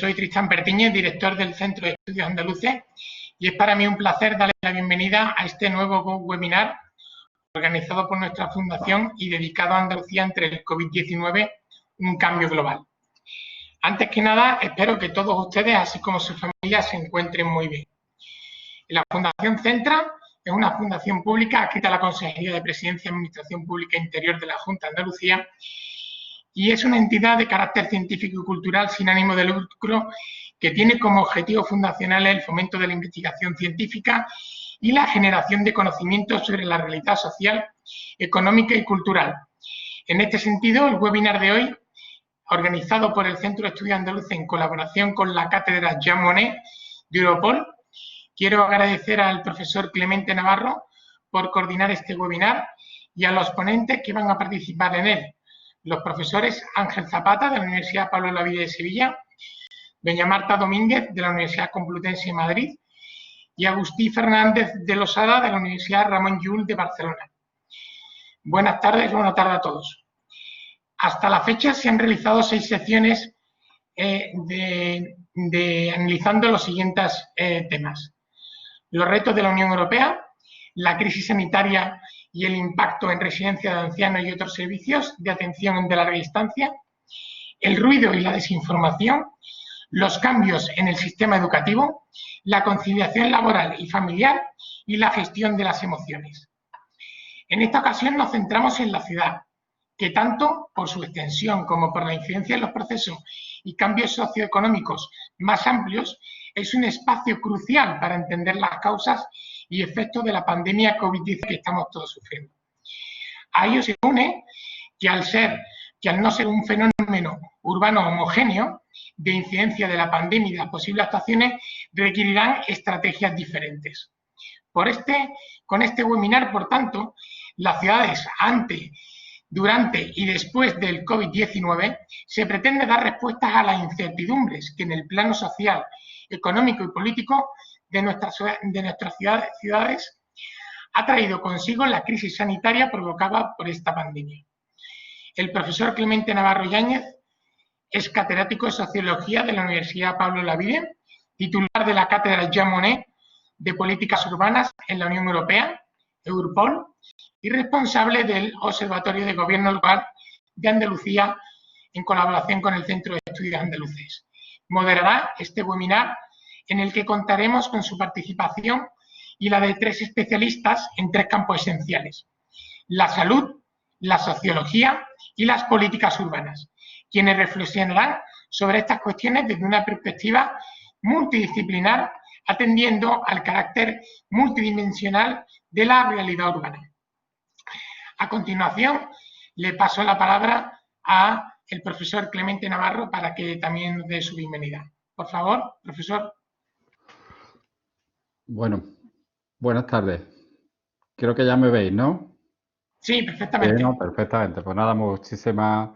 Soy Tristán Pertíñez, director del Centro de Estudios Andaluces, y es para mí un placer darle la bienvenida a este nuevo webinar organizado por nuestra fundación y dedicado a Andalucía entre el COVID-19, un cambio global. Antes que nada, espero que todos ustedes, así como sus familias, se encuentren muy bien. La Fundación Centra es una fundación pública adscrita a la Consejería de Presidencia, Administración Pública e Interior de la Junta de Andalucía y es una entidad de carácter científico y cultural sin ánimo de lucro que tiene como objetivo fundacional el fomento de la investigación científica y la generación de conocimientos sobre la realidad social, económica y cultural. En este sentido, el webinar de hoy, organizado por el Centro de Estudios Andaluces en colaboración con la Cátedra Jean Monnet de Europol, quiero agradecer al profesor Clemente Navarro por coordinar este webinar y a los ponentes que van a participar en él. Los profesores Ángel Zapata, de la Universidad Pablo Olavide de Sevilla, doña Marta Domínguez, de la Universidad Complutense de Madrid, y Agustí Fernández de Losada, de la Universidad Ramon Llull de Barcelona. Buenas tardes a todos. Hasta la fecha se han realizado 6 secciones analizando los siguientes temas. Los retos de la Unión Europea, la crisis sanitaria y el impacto en residencias de ancianos y otros servicios de atención de larga distancia, el ruido y la desinformación, los cambios en el sistema educativo, la conciliación laboral y familiar y la gestión de las emociones. En esta ocasión nos centramos en la ciudad, que tanto por su extensión como por la incidencia en los procesos y cambios socioeconómicos más amplios, es un espacio crucial para entender las causas y efectos de la pandemia COVID-19 que estamos todos sufriendo. A ello se une que al no ser un fenómeno urbano homogéneo de incidencia de la pandemia y de las posibles actuaciones, requerirán estrategias diferentes. Con este webinar, por tanto, las ciudades antes, durante y después del COVID-19 se pretende dar respuestas a las incertidumbres que en el plano social, económico y político de nuestras ciudades ha traído consigo la crisis sanitaria provocada por esta pandemia. El profesor Clemente Navarro Yáñez es catedrático de Sociología de la Universidad Pablo Olavide, titular de la Cátedra Jean Monnet de Políticas Urbanas en la Unión Europea, Europol, y responsable del Observatorio de Gobierno Local de Andalucía en colaboración con el Centro de Estudios Andaluces. Moderará este webinar en el que contaremos con su participación y la de 3 especialistas en 3 campos esenciales: la salud, la sociología y las políticas urbanas, quienes reflexionarán sobre estas cuestiones desde una perspectiva multidisciplinar, atendiendo al carácter multidimensional de la realidad urbana. A continuación, le paso la palabra al profesor Clemente Navarro para que también nos dé su bienvenida. Por favor, profesor. Bueno, buenas tardes. Creo que ya me veis, ¿no? Sí, perfectamente. No, perfectamente. Pues nada, muchísimas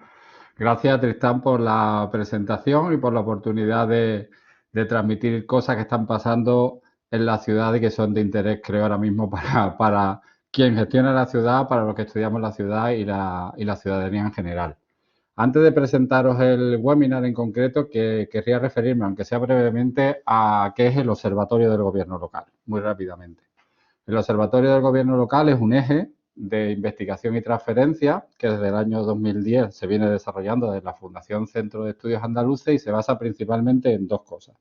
gracias, Tristán, por la presentación y por la oportunidad de transmitir cosas que están pasando en la ciudad y que son de interés, creo, ahora mismo para quien gestiona la ciudad, para los que estudiamos la ciudad y la ciudadanía en general. Antes de presentaros el webinar en concreto, querría referirme, aunque sea brevemente, a qué es el Observatorio del Gobierno Local, muy rápidamente. El Observatorio del Gobierno Local es un eje de investigación y transferencia que desde el año 2010 se viene desarrollando desde la Fundación Centro de Estudios Andaluces y se basa principalmente en 2 cosas.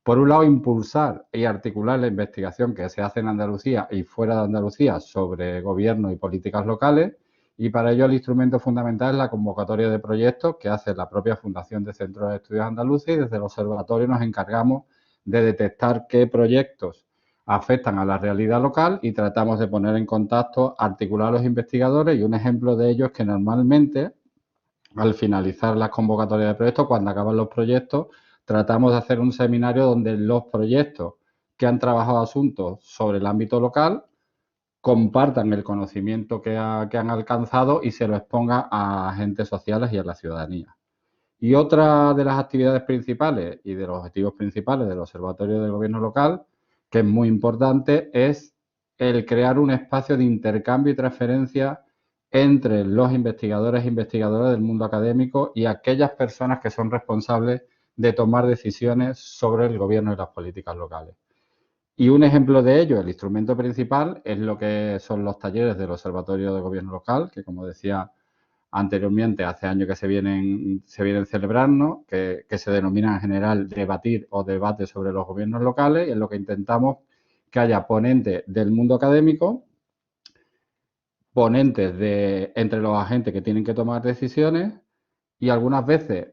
Por un lado, impulsar y articular la investigación que se hace en Andalucía y fuera de Andalucía sobre gobierno y políticas locales, y para ello el instrumento fundamental es la convocatoria de proyectos que hace la propia Fundación de Centros de Estudios Andaluces, y desde el observatorio nos encargamos de detectar qué proyectos afectan a la realidad local y tratamos de poner en contacto, articular a los investigadores, y un ejemplo de ello es que normalmente al finalizar las convocatorias de proyectos, cuando acaban los proyectos, tratamos de hacer un seminario donde los proyectos que han trabajado asuntos sobre el ámbito local compartan el conocimiento que han alcanzado y se lo exponga a agentes sociales y a la ciudadanía. Y otra de las actividades principales y de los objetivos principales del Observatorio del Gobierno Local, que es muy importante, es el crear un espacio de intercambio y transferencia entre los investigadores e investigadoras del mundo académico y aquellas personas que son responsables de tomar decisiones sobre el gobierno y las políticas locales. Y un ejemplo de ello, el instrumento principal, es lo que son los talleres del Observatorio de Gobierno Local, que como decía anteriormente, hace años que se vienen celebrando, que se denominan en general debatir o debate sobre los gobiernos locales, y en lo que intentamos que haya ponentes del mundo académico, ponentes entre los agentes que tienen que tomar decisiones, y algunas veces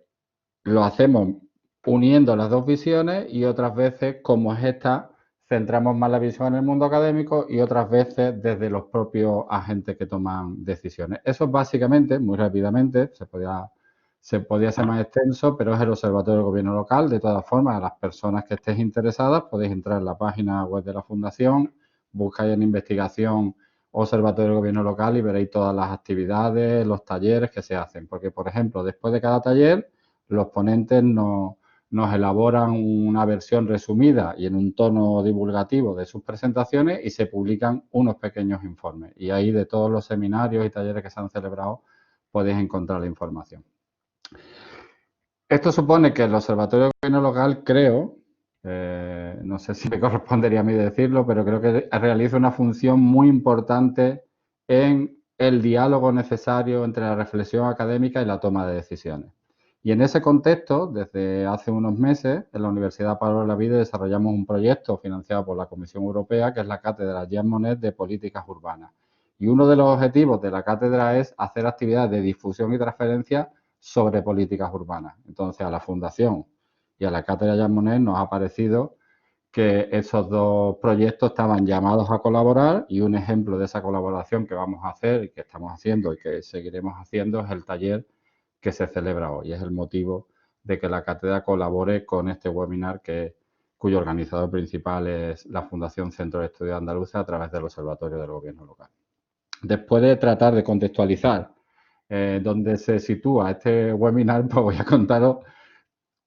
lo hacemos uniendo las dos visiones y otras veces, como es esta, centramos más la visión en el mundo académico y otras veces desde los propios agentes que toman decisiones. Eso básicamente, muy rápidamente, se podía ser más extenso, pero es el Observatorio del Gobierno Local. De todas formas, a las personas que estéis interesadas podéis entrar en la página web de la Fundación, buscáis en investigación Observatorio del Gobierno Local y veréis todas las actividades, los talleres que se hacen. Porque, por ejemplo, después de cada taller, los ponentes nos elaboran una versión resumida y en un tono divulgativo de sus presentaciones y se publican unos pequeños informes. Y ahí de todos los seminarios y talleres que se han celebrado podéis encontrar la información. Esto supone que el Observatorio de Gobierno Local, creo, no sé si me correspondería a mí decirlo, pero creo que realiza una función muy importante en el diálogo necesario entre la reflexión académica y la toma de decisiones. Y en ese contexto, desde hace unos meses, en la Universidad Pablo de la Vida desarrollamos un proyecto financiado por la Comisión Europea, que es la Cátedra Jean Monnet de Políticas Urbanas. Y uno de los objetivos de la cátedra es hacer actividades de difusión y transferencia sobre políticas urbanas. Entonces, a la Fundación y a la Cátedra Jean Monnet nos ha parecido que esos dos proyectos estaban llamados a colaborar, y un ejemplo de esa colaboración que vamos a hacer y que estamos haciendo y que seguiremos haciendo es el taller que se celebra hoy. Es el motivo de que la cátedra colabore con este webinar cuyo organizador principal es la Fundación Centro de Estudios Andaluces a través del Observatorio del Gobierno Local. Después de tratar de contextualizar dónde se sitúa este webinar, pues voy a contaros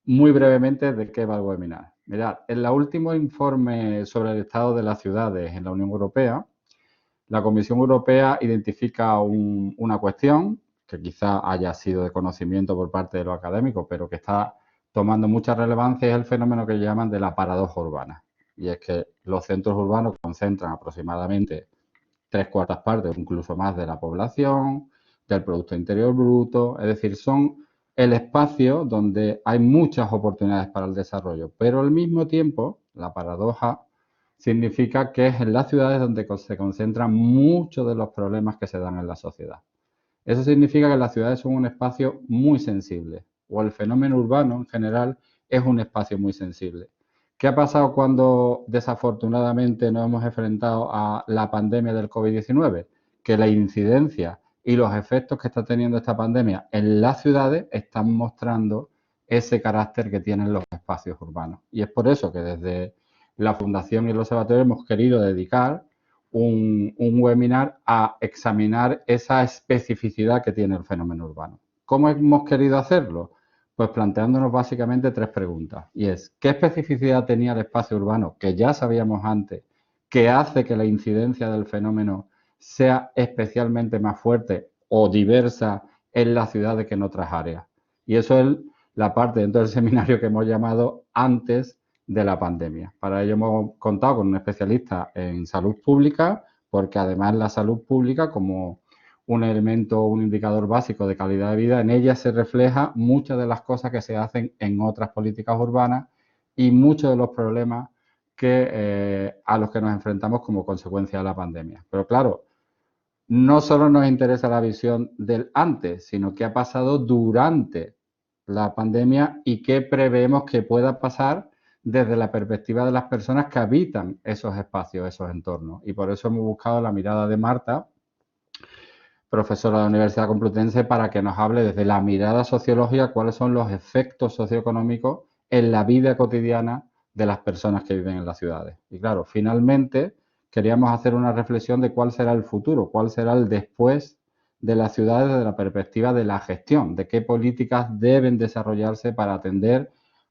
muy brevemente de qué va el webinar. Mirad, en el último informe sobre el estado de las ciudades en la Unión Europea, la Comisión Europea identifica una cuestión que quizá haya sido de conocimiento por parte de los académicos, pero que está tomando mucha relevancia, es el fenómeno que llaman de la paradoja urbana. Y es que los centros urbanos concentran aproximadamente 3/4 partes o incluso más de la población, del Producto Interior Bruto, es decir, son el espacio donde hay muchas oportunidades para el desarrollo, pero al mismo tiempo, la paradoja significa que es en las ciudades donde se concentran muchos de los problemas que se dan en la sociedad. Eso significa que las ciudades son un espacio muy sensible, o el fenómeno urbano en general es un espacio muy sensible. ¿Qué ha pasado cuando desafortunadamente nos hemos enfrentado a la pandemia del COVID-19? Que la incidencia y los efectos que está teniendo esta pandemia en las ciudades están mostrando ese carácter que tienen los espacios urbanos. Y es por eso que desde la Fundación y el Observatorio hemos querido dedicar un webinar a examinar esa especificidad que tiene el fenómeno urbano. ¿Cómo hemos querido hacerlo? Pues planteándonos básicamente 3 preguntas. Y es, ¿qué especificidad tenía el espacio urbano, que ya sabíamos antes, que hace que la incidencia del fenómeno sea especialmente más fuerte o diversa en las ciudades que en otras áreas? Y eso es la parte dentro del seminario que hemos llamado antes de la pandemia. Para ello hemos contado con un especialista en salud pública, porque además la salud pública, como un elemento, un indicador básico de calidad de vida, en ella se refleja muchas de las cosas que se hacen en otras políticas urbanas y muchos de los problemas a los que nos enfrentamos como consecuencia de la pandemia. Pero claro, no solo nos interesa la visión del antes, sino qué ha pasado durante la pandemia y qué preveemos que pueda pasar desde la perspectiva de las personas que habitan esos espacios, esos entornos. Y por eso hemos buscado la mirada de Marta, profesora de la Universidad Complutense, para que nos hable desde la mirada sociológica cuáles son los efectos socioeconómicos en la vida cotidiana de las personas que viven en las ciudades. Y claro, finalmente queríamos hacer una reflexión de cuál será el futuro, cuál será el después de las ciudades desde la perspectiva de la gestión, de qué políticas deben desarrollarse para atender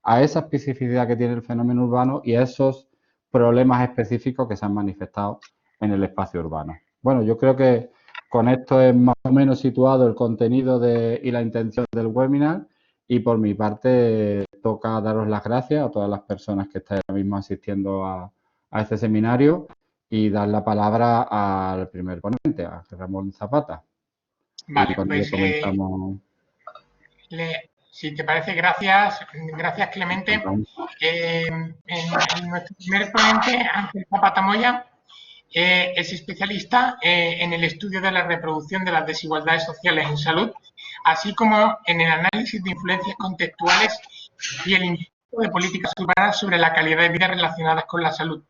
a esa especificidad que tiene el fenómeno urbano y a esos problemas específicos que se han manifestado en el espacio urbano. Bueno, yo creo que con esto es más o menos situado el contenido y la intención del webinar, Y por mi parte, toca daros las gracias a todas las personas que estáis ahora mismo asistiendo a este seminario y dar la palabra al primer ponente, a Ramón Zapata. Y Vale, con ello pues comenzamos. si te parece, gracias Clemente. Ramón. Nuestro primer ponente, Ángel Zapata Moya, es especialista en el estudio de la reproducción de las desigualdades sociales en salud, así como en el análisis de influencias contextuales y el impacto de políticas urbanas sobre la calidad de vida relacionadas con la salud.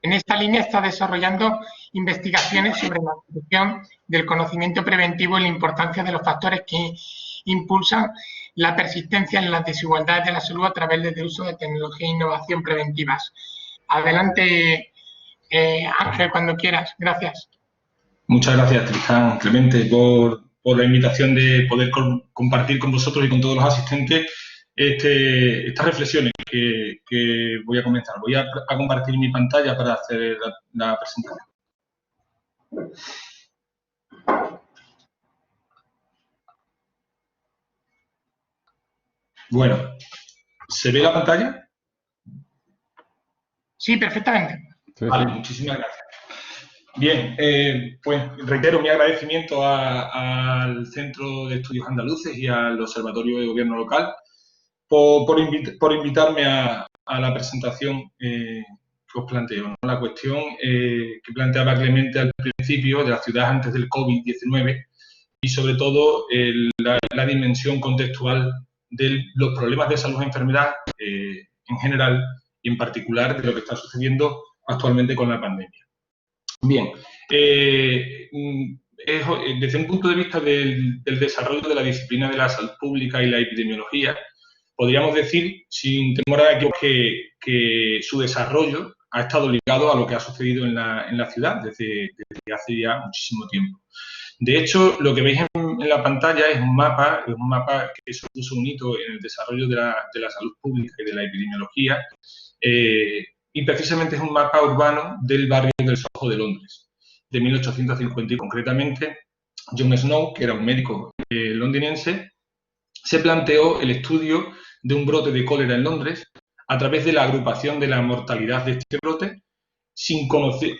En esta línea está desarrollando investigaciones sobre la evolución del conocimiento preventivo y la importancia de los factores que impulsan la persistencia en las desigualdades de la salud a través del uso de tecnología e innovación preventivas. Adelante, Ángel, cuando quieras. Gracias. Muchas gracias, Tristán, Clemente, por la invitación de poder compartir con vosotros y con todos los asistentes estas reflexiones que voy a comenzar. Voy a compartir mi pantalla para hacer la presentación. Bueno, ¿se ve la pantalla? Sí, perfectamente. Vale, muchísimas gracias. Bien, pues reitero mi agradecimiento al Centro de Estudios Andaluces y al Observatorio de Gobierno Local por invitarme a la presentación que os planteo, ¿no? La cuestión que planteaba Clemente al principio de la ciudad antes del COVID-19 y sobre todo la dimensión contextual de los problemas de salud y enfermedad en general y en particular de lo que está sucediendo actualmente con la pandemia. Bien, desde un punto de vista del desarrollo de la disciplina de la salud pública y la epidemiología, podríamos decir, sin temor a que su desarrollo ha estado ligado a lo que ha sucedido en la ciudad desde hace ya muchísimo tiempo. De hecho, lo que veis en la pantalla es un mapa que supuso un hito en el desarrollo de la salud pública y de la epidemiología, y precisamente es un mapa urbano del barrio del Soho de Londres, de 1850, y concretamente John Snow, que era un médico londinense, se planteó el estudio de un brote de cólera en Londres a través de la agrupación de la mortalidad de este brote sin conocer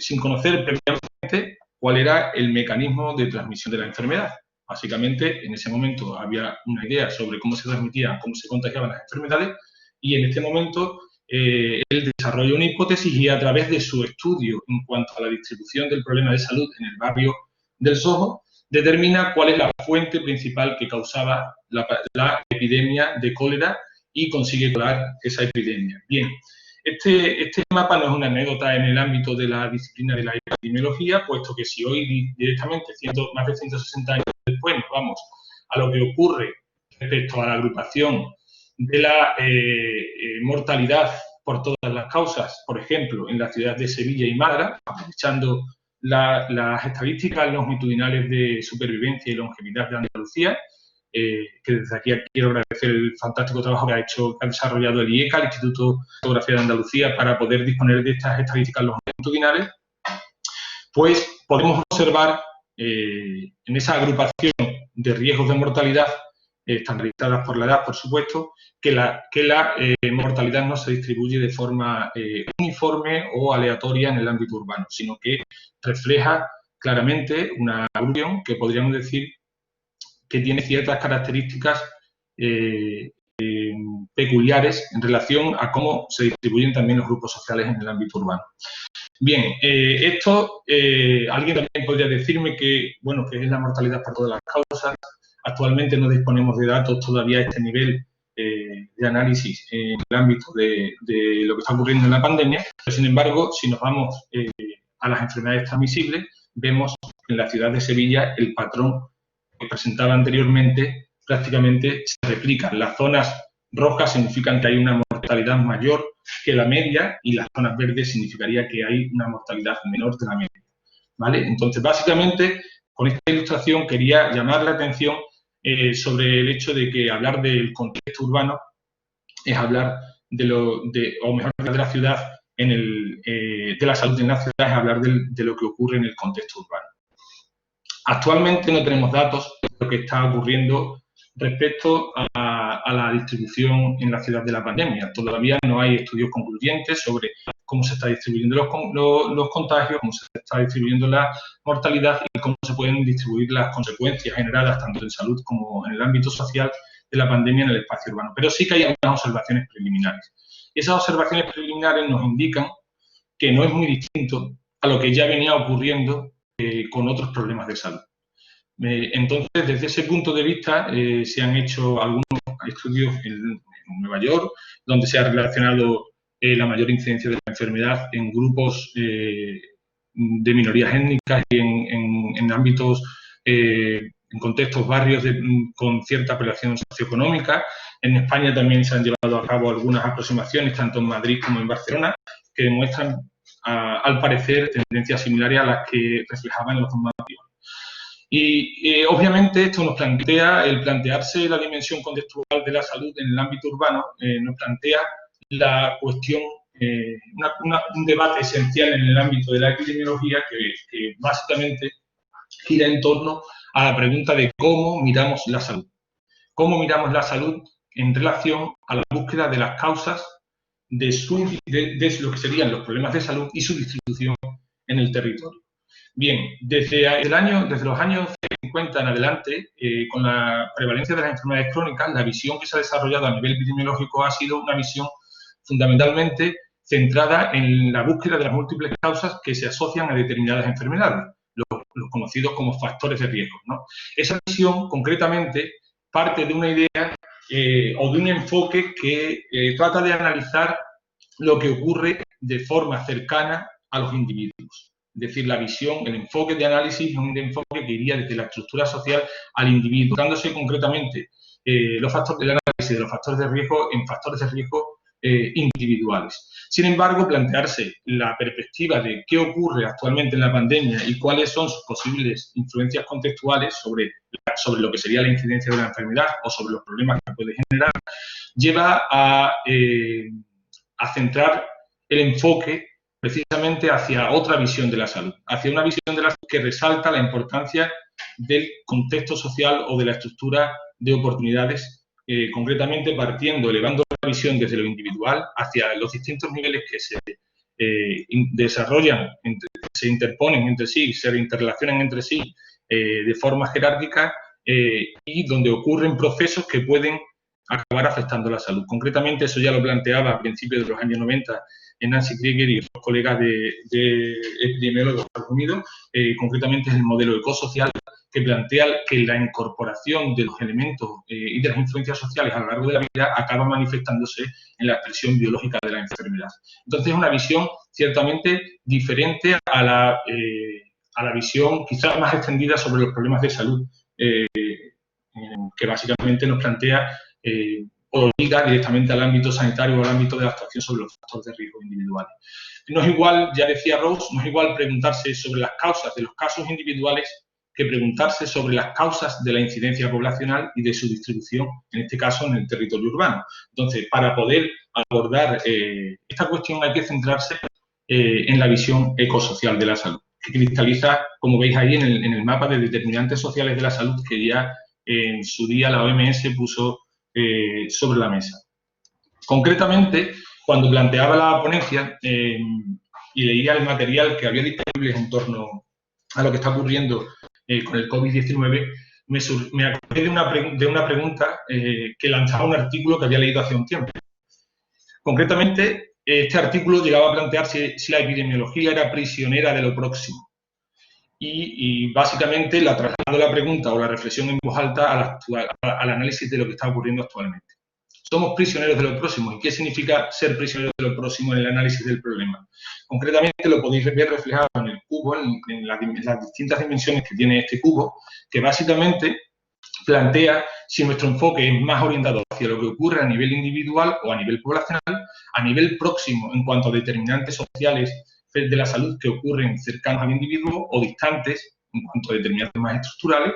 previamente cuál era el mecanismo de transmisión de la enfermedad. Básicamente, en ese momento había una idea sobre cómo se transmitían, cómo se contagiaban las enfermedades, y en este momento él desarrolló una hipótesis y a través de su estudio en cuanto a la distribución del problema de salud en el barrio del Soho, determina cuál es la fuente principal que causaba la epidemia de cólera y consigue colar esa epidemia. Bien, este mapa no es una anécdota en el ámbito de la disciplina de la epidemiología, puesto que si hoy directamente, más de 160 años después, nos vamos a lo que ocurre respecto a la agrupación de la mortalidad por todas las causas, por ejemplo, en la ciudad de Sevilla y Málaga, aprovechando las estadísticas longitudinales de supervivencia y longevidad de Andalucía, que desde aquí quiero agradecer el fantástico trabajo que ha desarrollado el IECA, el Instituto de Geografía de Andalucía, para poder disponer de estas estadísticas longitudinales, pues podemos observar en esa agrupación de riesgos de mortalidad, estandarizadas por la edad, por supuesto, que la mortalidad no se distribuye de forma uniforme o aleatoria en el ámbito urbano, sino que refleja claramente una agrupación que podríamos decir que tiene ciertas características peculiares en relación a cómo se distribuyen también los grupos sociales en el ámbito urbano. Bien, alguien también podría decirme que es la mortalidad por todas las causas. Actualmente no disponemos de datos todavía a este nivel de análisis en el ámbito de lo que está ocurriendo en la pandemia, pero sin embargo, si nos vamos a las enfermedades transmisibles, vemos en la ciudad de Sevilla el patrón que presentaba anteriormente prácticamente se replica. Las zonas rojas significan que hay una mortalidad mayor que la media y las zonas verdes significaría que hay una mortalidad menor de la media, ¿vale? Entonces, básicamente, con esta ilustración quería llamar la atención sobre el hecho de que hablar del contexto urbano es hablar de la ciudad, de la salud en la ciudad es hablar de lo que ocurre en el contexto urbano. Actualmente no tenemos datos de lo que está ocurriendo respecto a la distribución en la ciudad de la pandemia. Todavía no hay estudios concluyentes sobre cómo se está distribuyendo los contagios, cómo se está distribuyendo la mortalidad y cómo se pueden distribuir las consecuencias generadas tanto en salud como en el ámbito social de la pandemia en el espacio urbano. Pero sí que hay algunas observaciones preliminares. Y esas observaciones preliminares nos indican que no es muy distinto a lo que ya venía ocurriendo con otros problemas de salud. Entonces, desde ese punto de vista, se han hecho algunos estudios en Nueva York, donde se ha relacionado la mayor incidencia de la enfermedad en grupos de minorías étnicas y en ámbitos, en contextos barrios con cierta población socioeconómica. En España también se han llevado a cabo algunas aproximaciones, tanto en Madrid como en Barcelona, que demuestran, al parecer, tendencias similares a las que reflejaban los dos mapas. Y obviamente esto nos plantea, el plantearse la dimensión contextual de la salud en el ámbito urbano, nos plantea la cuestión, un debate esencial en el ámbito de la epidemiología que básicamente gira en torno a la pregunta de cómo miramos la salud. Cómo miramos la salud en relación a la búsqueda de las causas de lo que serían los problemas de salud y su distribución en el territorio. Bien, desde los años 50 en adelante, con la prevalencia de las enfermedades crónicas, la visión que se ha desarrollado a nivel epidemiológico ha sido una visión fundamentalmente centrada en la búsqueda de las múltiples causas que se asocian a determinadas enfermedades, los conocidos como factores de riesgo, ¿no? Esa visión, concretamente, parte de una idea o de un enfoque que trata de analizar lo que ocurre de forma cercana a los individuos. Es decir, la visión, el enfoque de análisis es un enfoque que iría desde la estructura social al individuo, dándose concretamente el análisis de los factores de riesgo en factores de riesgo individuales. Sin embargo, plantearse la perspectiva de qué ocurre actualmente en la pandemia y cuáles son sus posibles influencias contextuales sobre lo que sería la incidencia de la enfermedad o sobre los problemas que puede generar, lleva a centrar el enfoque precisamente hacia otra visión de la salud, hacia una visión de la salud que resalta la importancia del contexto social o de la estructura de oportunidades, concretamente elevando la visión desde lo individual hacia los distintos niveles que se desarrollan, se interponen entre sí, se interrelacionan entre sí de forma jerárquica y donde ocurren procesos que pueden acabar afectando la salud. Concretamente, eso ya lo planteaba a principios de los años 90 Nancy Krieger y otros colegas de epidemiólogos de Estados Unidos, concretamente es el modelo ecosocial que plantea que la incorporación de los elementos y de las influencias sociales a lo largo de la vida acaba manifestándose en la expresión biológica de la enfermedad. Entonces es una visión ciertamente diferente a la visión quizás más extendida sobre los problemas de salud, que básicamente nos plantea o liga directamente al ámbito sanitario o al ámbito de la actuación sobre los factores de riesgo individuales. No es igual, ya decía Rose, no es igual preguntarse sobre las causas de los casos individuales que preguntarse sobre las causas de la incidencia poblacional y de su distribución, en este caso en el territorio urbano. Entonces, para poder abordar esta cuestión hay que centrarse en la visión ecosocial de la salud, que cristaliza, como veis ahí, en el mapa de determinantes sociales de la salud que ya en su día la OMS puso sobre la mesa. Concretamente, cuando planteaba la ponencia y leía el material que había disponible en torno a lo que está ocurriendo con el COVID-19, me acordé de una pregunta que lanzaba un artículo que había leído hace un tiempo. Concretamente, este artículo llegaba a plantearse si la epidemiología era prisionera de lo próximo. Y básicamente la traslado la pregunta o la reflexión en voz alta al análisis de lo que está ocurriendo actualmente. Somos prisioneros de lo próximo. ¿Y qué significa ser prisioneros de lo próximo en el análisis del problema? Concretamente lo podéis ver reflejado en el cubo, en las distintas dimensiones que tiene este cubo, que básicamente plantea si nuestro enfoque es más orientado hacia lo que ocurre a nivel individual o a nivel poblacional, a nivel próximo en cuanto a determinantes sociales de la salud que ocurren cercanos al individuo o distantes en cuanto a determinantes más estructurales,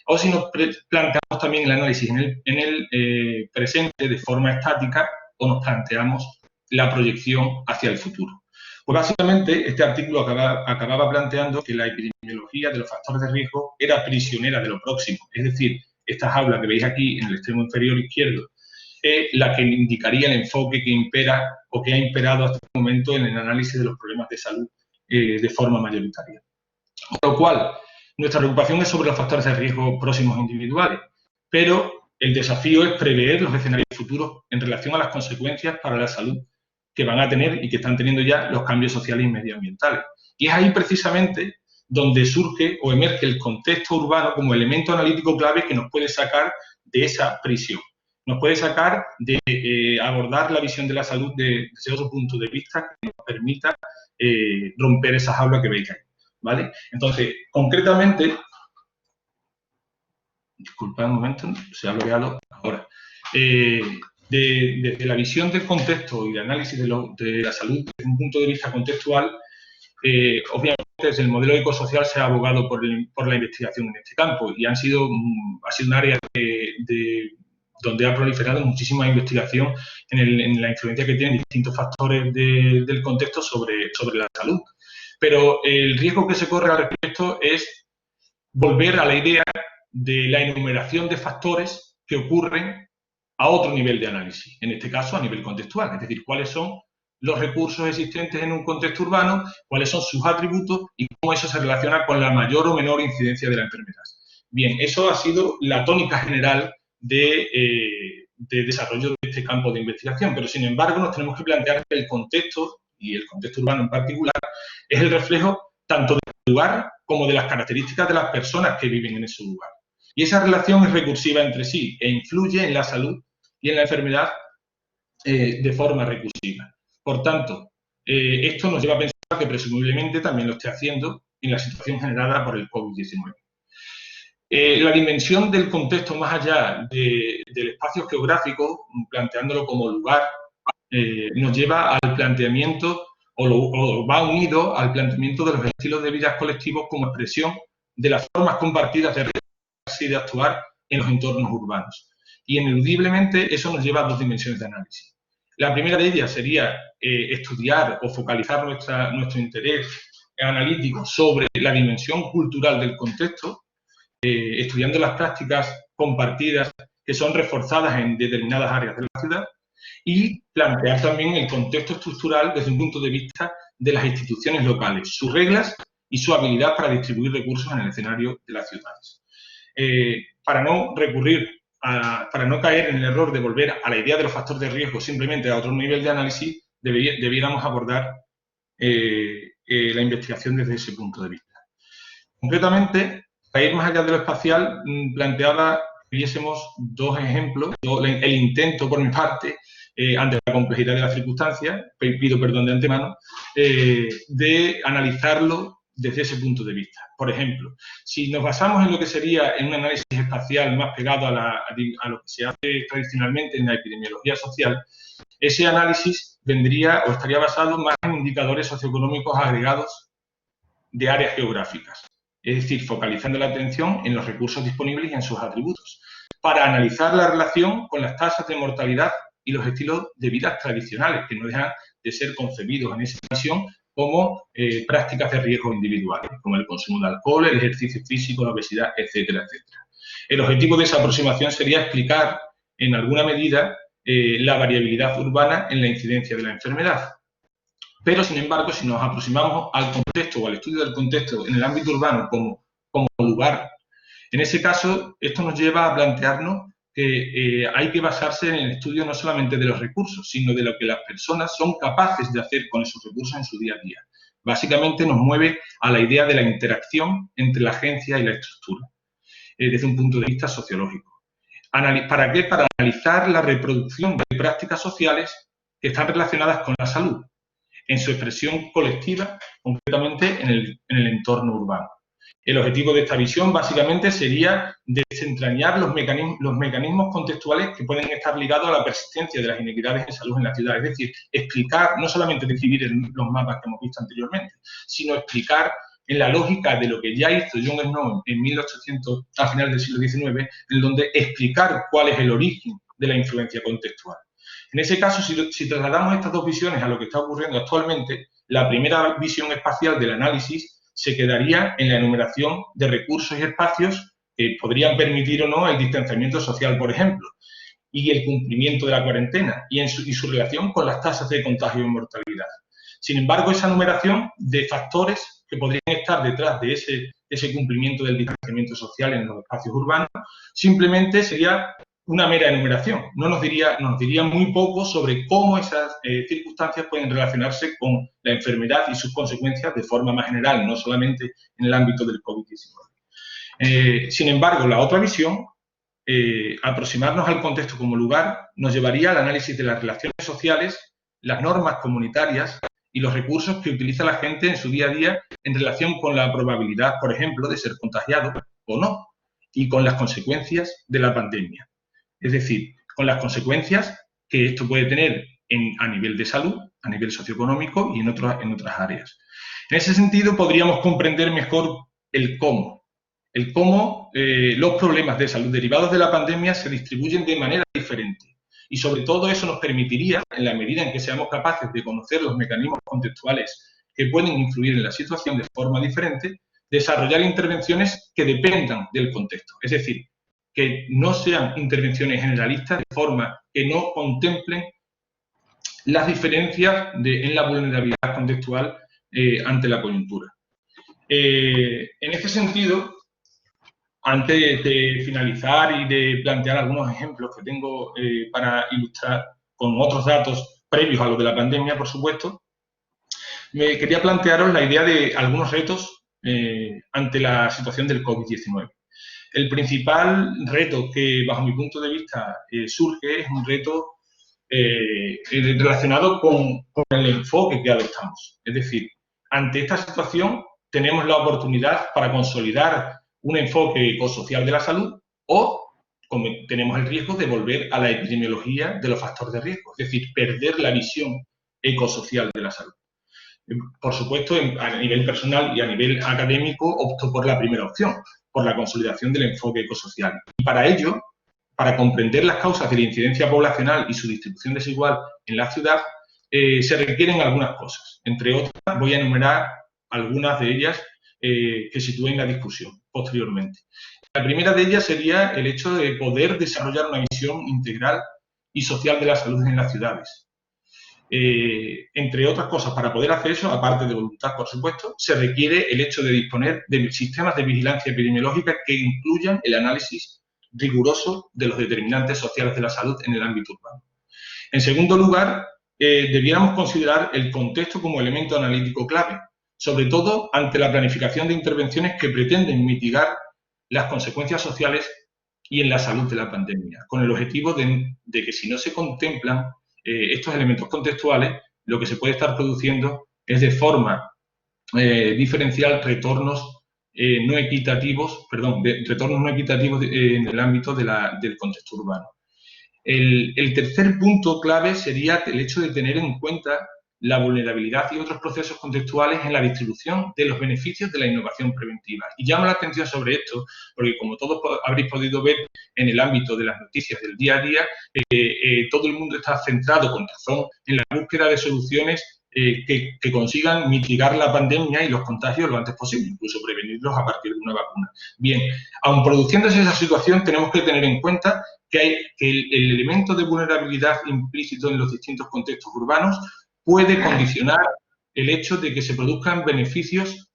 o si nos planteamos también el análisis en el presente de forma estática o nos planteamos la proyección hacia el futuro. Pues básicamente este artículo acababa planteando que la epidemiología de los factores de riesgo era prisionera de lo próximo, es decir, esta jaula que veis aquí en el extremo inferior izquierdo, es la que indicaría el enfoque que impera o que ha imperado hasta el momento en el análisis de los problemas de salud de forma mayoritaria. Con lo cual, nuestra preocupación es sobre los factores de riesgo próximos individuales, pero el desafío es prever los escenarios futuros en relación a las consecuencias para la salud que van a tener y que están teniendo ya los cambios sociales y medioambientales. Y es ahí precisamente donde surge o emerge el contexto urbano como elemento analítico clave que nos puede sacar de esa prisión. Nos puede sacar de abordar la visión de la salud desde otro punto de vista que nos permita romper esa jaula que veis ahí, ¿vale? Entonces, concretamente, disculpad un momento, se ha bloqueado ahora. Desde la visión del contexto y de análisis de la salud desde un punto de vista contextual, obviamente desde el modelo ecosocial se ha abogado por la investigación en este campo y ha sido un área donde ha proliferado muchísima investigación en la influencia que tienen distintos factores del contexto sobre la salud. Pero el riesgo que se corre al respecto es volver a la idea de la enumeración de factores que ocurren a otro nivel de análisis, en este caso a nivel contextual, es decir, cuáles son los recursos existentes en un contexto urbano, cuáles son sus atributos y cómo eso se relaciona con la mayor o menor incidencia de la enfermedad. Bien, eso ha sido la tónica general de desarrollo de este campo de investigación, pero sin embargo nos tenemos que plantear que el contexto, y el contexto urbano en particular, es el reflejo tanto del lugar como de las características de las personas que viven en ese lugar. Y esa relación es recursiva entre sí e influye en la salud y en la enfermedad de forma recursiva. Por tanto, esto nos lleva a pensar que presumiblemente también lo esté haciendo en la situación generada por el COVID-19. La dimensión del contexto más allá del espacio geográfico, planteándolo como lugar, nos lleva al planteamiento o va unido al planteamiento de los estilos de vida colectivos como expresión de las formas compartidas de y de actuar en los entornos urbanos. Y ineludiblemente eso nos lleva a dos dimensiones de análisis. La primera de ellas sería estudiar o focalizar nuestro interés analítico sobre la dimensión cultural del contexto, estudiando las prácticas compartidas que son reforzadas en determinadas áreas de la ciudad, y plantear también el contexto estructural desde un punto de vista de las instituciones locales, sus reglas y su habilidad para distribuir recursos en el escenario de las ciudades. Para no caer en el error de volver a la idea de los factores de riesgo simplemente a otro nivel de análisis, debiéramos abordar la investigación desde ese punto de vista. Concretamente, para ir más allá de lo espacial, planteaba que viésemos dos ejemplos, el intento por mi parte, ante la complejidad de las circunstancias, pido perdón de antemano, de analizarlo desde ese punto de vista. Por ejemplo, si nos basamos en lo que sería en un análisis espacial más pegado a lo que se hace tradicionalmente en la epidemiología social, ese análisis vendría o estaría basado más en indicadores socioeconómicos agregados de áreas geográficas, es decir, focalizando la atención en los recursos disponibles y en sus atributos, para analizar la relación con las tasas de mortalidad y los estilos de vida tradicionales, que no dejan de ser concebidos en esa visión como prácticas de riesgo individuales, como el consumo de alcohol, el ejercicio físico, la obesidad, etcétera, etcétera. El objetivo de esa aproximación sería explicar, en alguna medida, la variabilidad urbana en la incidencia de la enfermedad. Pero, sin embargo, si nos aproximamos al contexto o al estudio del contexto en el ámbito urbano como lugar, en ese caso, esto nos lleva a plantearnos que hay que basarse en el estudio no solamente de los recursos, sino de lo que las personas son capaces de hacer con esos recursos en su día a día. Básicamente nos mueve a la idea de la interacción entre la agencia y la estructura, desde un punto de vista sociológico. ¿Para qué? Para analizar la reproducción de prácticas sociales que están relacionadas con la salud, en su expresión colectiva, concretamente en el entorno urbano. El objetivo de esta visión básicamente sería desentrañar los mecanismos contextuales que pueden estar ligados a la persistencia de las inequidades de salud en la ciudad. Es decir, explicar, no solamente describir en los mapas que hemos visto anteriormente, sino explicar en la lógica de lo que ya hizo John Snow en 1800, a finales del siglo XIX, en donde explicar cuál es el origen de la influencia contextual. En ese caso, si trasladamos estas dos visiones a lo que está ocurriendo actualmente, la primera visión espacial del análisis se quedaría en la enumeración de recursos y espacios que podrían permitir o no el distanciamiento social, por ejemplo, y el cumplimiento de la cuarentena y su relación con las tasas de contagio y mortalidad. Sin embargo, esa numeración de factores que podrían estar detrás de ese cumplimiento del distanciamiento social en los espacios urbanos simplemente sería una mera enumeración. Nos diría muy poco sobre cómo esas circunstancias pueden relacionarse con la enfermedad y sus consecuencias de forma más general, no solamente en el ámbito del COVID-19. Sin embargo, la otra visión, aproximarnos al contexto como lugar, nos llevaría al análisis de las relaciones sociales, las normas comunitarias y los recursos que utiliza la gente en su día a día en relación con la probabilidad, por ejemplo, de ser contagiado o no, y con las consecuencias de la pandemia. Es decir, con las consecuencias que esto puede tener a nivel de salud, a nivel socioeconómico y en otras áreas. En ese sentido, podríamos comprender mejor el cómo. Los problemas de salud derivados de la pandemia se distribuyen de manera diferente. Y sobre todo eso nos permitiría, en la medida en que seamos capaces de conocer los mecanismos contextuales que pueden influir en la situación de forma diferente, desarrollar intervenciones que dependan del contexto. Es decir, que no sean intervenciones generalistas de forma que no contemplen las diferencias en la vulnerabilidad contextual ante la coyuntura. En este sentido, antes de finalizar y de plantear algunos ejemplos que tengo para ilustrar con otros datos previos a los de la pandemia, por supuesto, me quería plantearos la idea de algunos retos ante la situación del COVID-19. El principal reto que, bajo mi punto de vista, surge es un reto relacionado con el enfoque que adoptamos. Es decir, ante esta situación tenemos la oportunidad para consolidar un enfoque ecosocial de la salud o tenemos el riesgo de volver a la epidemiología de los factores de riesgo, es decir, perder la visión ecosocial de la salud. Por supuesto, a nivel personal y a nivel académico, opto por la primera opción, por la consolidación del enfoque ecosocial. Y para ello, para comprender las causas de la incidencia poblacional y su distribución desigual en la ciudad, se requieren algunas cosas. Entre otras, voy a enumerar algunas de ellas que sitúen la discusión posteriormente. La primera de ellas sería el hecho de poder desarrollar una visión integral y social de la salud en las ciudades. Entre otras cosas, para poder hacer eso, aparte de voluntad, por supuesto, se requiere el hecho de disponer de sistemas de vigilancia epidemiológica que incluyan el análisis riguroso de los determinantes sociales de la salud en el ámbito urbano. En segundo lugar, debiéramos considerar el contexto como elemento analítico clave, sobre todo ante la planificación de intervenciones que pretenden mitigar las consecuencias sociales y en la salud de la pandemia, con el objetivo de que si no se contemplan estos elementos contextuales, lo que se puede estar produciendo es de forma diferencial retornos no equitativos en el ámbito del contexto urbano. El tercer punto clave sería el hecho de tener en cuenta la vulnerabilidad y otros procesos contextuales en la distribución de los beneficios de la innovación preventiva. Y llamo la atención sobre esto, porque como todos habréis podido ver en el ámbito de las noticias del día a día, todo el mundo está centrado, con razón, en la búsqueda de soluciones que consigan mitigar la pandemia y los contagios lo antes posible, incluso prevenirlos a partir de una vacuna. Bien, aun produciéndose esa situación, tenemos que tener en cuenta que el elemento de vulnerabilidad implícito en los distintos contextos urbanos puede condicionar el hecho de que se produzcan beneficios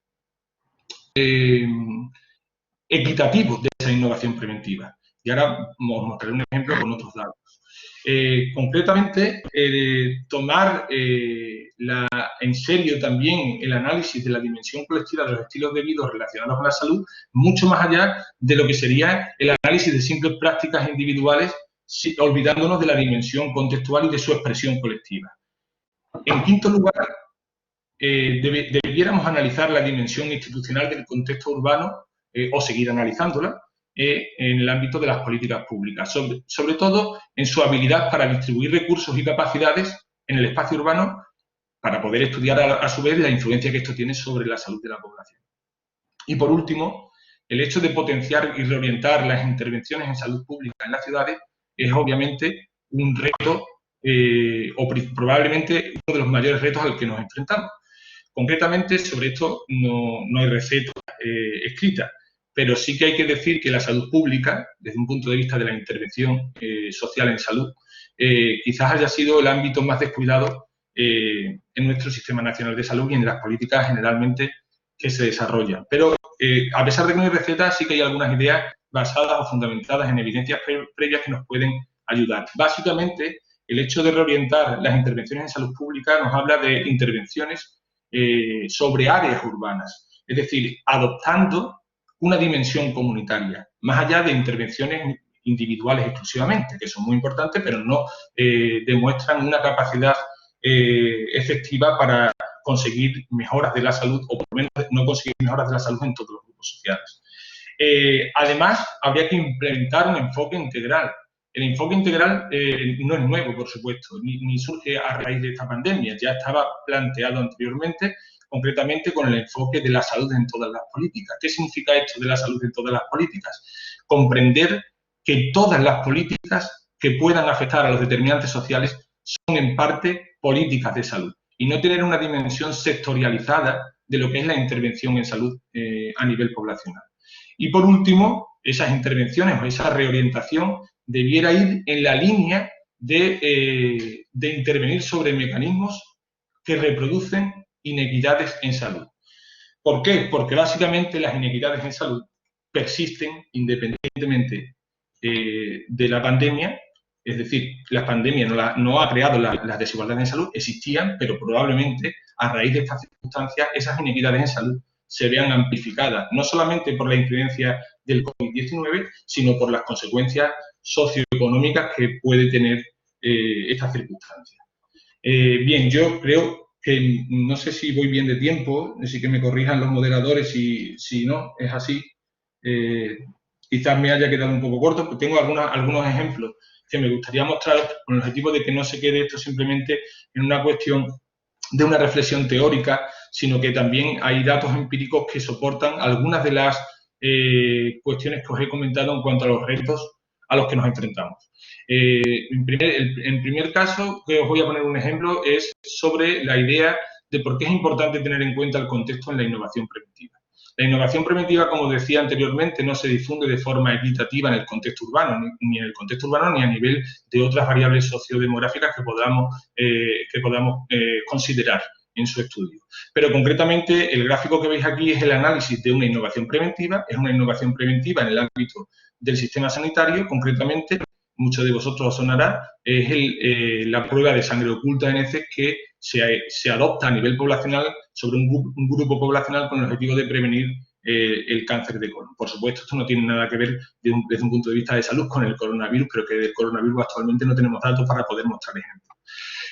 equitativos de esa innovación preventiva. Y ahora os mostraré un ejemplo con otros datos. Concretamente, tomar en serio también el análisis de la dimensión colectiva de los estilos de vida relacionados con la salud, mucho más allá de lo que sería el análisis de simples prácticas individuales, olvidándonos de la dimensión contextual y de su expresión colectiva. En quinto lugar, debiéramos analizar la dimensión institucional del contexto urbano o seguir analizándola en el ámbito de las políticas públicas, sobre todo en su habilidad para distribuir recursos y capacidades en el espacio urbano para poder estudiar a su vez la influencia que esto tiene sobre la salud de la población. Y por último, el hecho de potenciar y reorientar las intervenciones en salud pública en las ciudades es obviamente un reto o probablemente uno de los mayores retos al que nos enfrentamos. Concretamente, sobre esto no hay receta escrita, pero sí que hay que decir que la salud pública, desde un punto de vista de la intervención social en salud, quizás haya sido el ámbito más descuidado en nuestro Sistema Nacional de Salud y en las políticas generalmente que se desarrollan. Pero a pesar de que no hay recetas, sí que hay algunas ideas basadas o fundamentadas en evidencias previas que nos pueden ayudar. Básicamente, el hecho de reorientar las intervenciones en salud pública nos habla de intervenciones sobre áreas urbanas, es decir, adoptando una dimensión comunitaria, más allá de intervenciones individuales exclusivamente, que son muy importantes, pero no demuestran una capacidad efectiva para conseguir mejoras de la salud, o por lo menos no conseguir mejoras de la salud en todos los grupos sociales. Además, habría que implementar un enfoque integral. El enfoque integral no es nuevo, por supuesto, ni surge a raíz de esta pandemia, ya estaba planteado anteriormente, concretamente con el enfoque de la salud en todas las políticas. ¿Qué significa esto de la salud en todas las políticas? Comprender que todas las políticas que puedan afectar a los determinantes sociales son en parte políticas de salud y no tener una dimensión sectorializada de lo que es la intervención en salud a nivel poblacional. Y por último, esas intervenciones o esa reorientación debiera ir en la línea de intervenir sobre mecanismos que reproducen inequidades en salud. ¿Por qué? Porque básicamente las inequidades en salud persisten independientemente de la pandemia, es decir, la pandemia no ha creado las desigualdades en salud, existían, pero probablemente a raíz de estas circunstancias esas inequidades en salud se vean amplificadas, no solamente por la incidencia del COVID-19, sino por las consecuencias socioeconómicas que puede tener esta circunstancia. Bien, yo creo que no sé si voy bien de tiempo, así que me corrijan los moderadores si no es así. Quizás me haya quedado un poco corto, pero tengo algunos ejemplos que me gustaría mostrar con el objetivo de que no se quede esto simplemente en una cuestión de una reflexión teórica, sino que también hay datos empíricos que soportan algunas de las cuestiones que os he comentado en cuanto a los retos a los que nos enfrentamos. En primer caso, que os voy a poner un ejemplo, es sobre la idea de por qué es importante tener en cuenta el contexto en la innovación preventiva. La innovación preventiva, como decía anteriormente, no se difunde de forma equitativa en el contexto urbano, ni en el contexto urbano ni a nivel de otras variables sociodemográficas que podamos considerar en su estudio. Pero concretamente el gráfico que veis aquí es el análisis de una innovación preventiva, es una innovación preventiva en el ámbito del sistema sanitario, concretamente, muchos de vosotros os sonará, es la prueba de sangre oculta en heces que se adopta a nivel poblacional sobre un grupo poblacional con el objetivo de prevenir el cáncer de colon. Por supuesto, esto no tiene nada que ver desde un punto de vista de salud con el coronavirus, pero que del coronavirus actualmente no tenemos datos para poder mostrar ejemplos.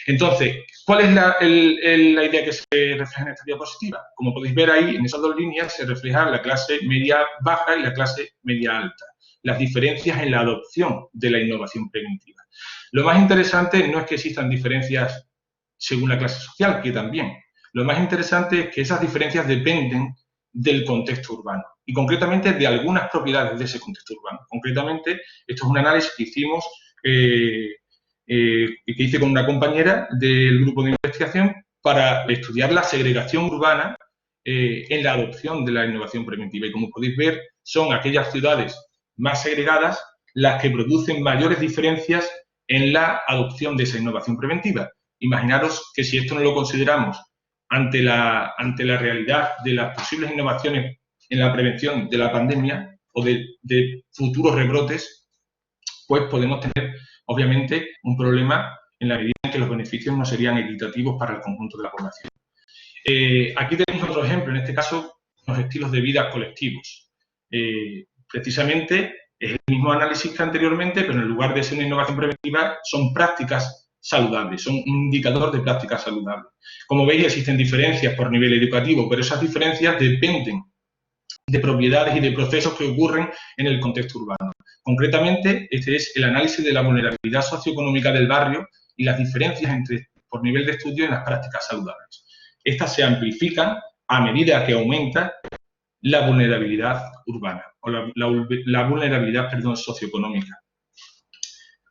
Entonces, ¿cuál es la idea que se refleja en esta diapositiva? Como podéis ver ahí, en esas dos líneas se refleja la clase media-baja y la clase media-alta. Las diferencias en la adopción de la innovación preventiva. Lo más interesante no es que existan diferencias según la clase social, que también. Lo más interesante es que esas diferencias dependen del contexto urbano y concretamente de algunas propiedades de ese contexto urbano. Concretamente, esto es un análisis que hicimos, que hice con una compañera del grupo de investigación para estudiar la segregación urbana en la adopción de la innovación preventiva. Y como podéis ver, son aquellas ciudades más segregadas las que producen mayores diferencias en la adopción de esa innovación preventiva. Imaginaros que si esto no lo consideramos ante la realidad de las posibles innovaciones en la prevención de la pandemia o de futuros rebrotes, pues podemos tener, obviamente, un problema en la medida en que los beneficios no serían equitativos para el conjunto de la población. Aquí tenéis otro ejemplo, en este caso, los estilos de vida colectivos. Precisamente es el mismo análisis que anteriormente, pero en lugar de ser una innovación preventiva, son prácticas saludables, son un indicador de prácticas saludables. Como veis, existen diferencias por nivel educativo, pero esas diferencias dependen de propiedades y de procesos que ocurren en el contexto urbano. Concretamente, este es el análisis de la vulnerabilidad socioeconómica del barrio y las diferencias por nivel de estudio en las prácticas saludables. Estas se amplifican a medida que aumenta la vulnerabilidad urbana, o la vulnerabilidad, socioeconómica.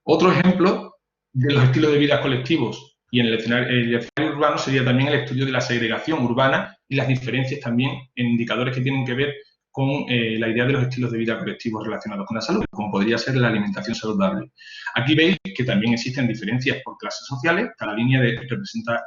Otro ejemplo de los estilos de vida colectivos y en el escenario urbano sería también el estudio de la segregación urbana y las diferencias también en indicadores que tienen que ver con la idea de los estilos de vida colectivos relacionados con la salud, como podría ser la alimentación saludable. Aquí veis que también existen diferencias por clases sociales. Cada línea representa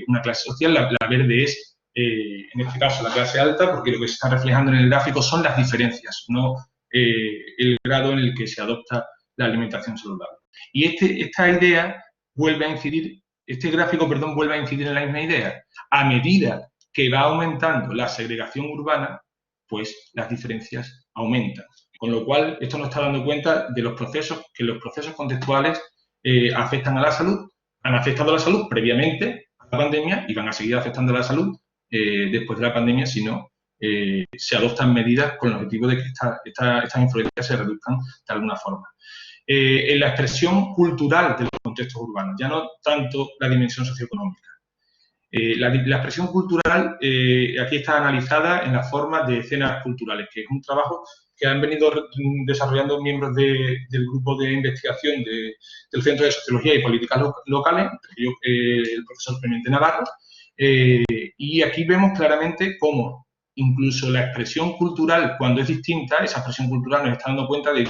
una clase social. La verde es, en este caso, la clase alta, porque lo que se está reflejando en el gráfico son las diferencias, no el grado en el que se adopta la alimentación saludable. Y esta idea vuelve a incidir, este gráfico, perdón, vuelve a incidir en la misma idea. A medida que va aumentando la segregación urbana, pues las diferencias aumentan. Con lo cual, esto nos está dando cuenta de los procesos, que los procesos contextuales afectan a la salud, han afectado a la salud previamente a la pandemia y van a seguir afectando a la salud después de la pandemia si no se adoptan medidas con el objetivo de que estas influencias se reduzcan de alguna forma. En la expresión cultural de los contextos urbanos, ya no tanto la dimensión socioeconómica. La expresión cultural aquí está analizada en las formas de escenas culturales, que es un trabajo que han venido desarrollando miembros del grupo de investigación del Centro de Sociología y Políticas Locales, entre ellos el profesor Clemente Navarro, y aquí vemos claramente cómo incluso la expresión cultural, cuando es distinta, esa expresión cultural nos está dando cuenta de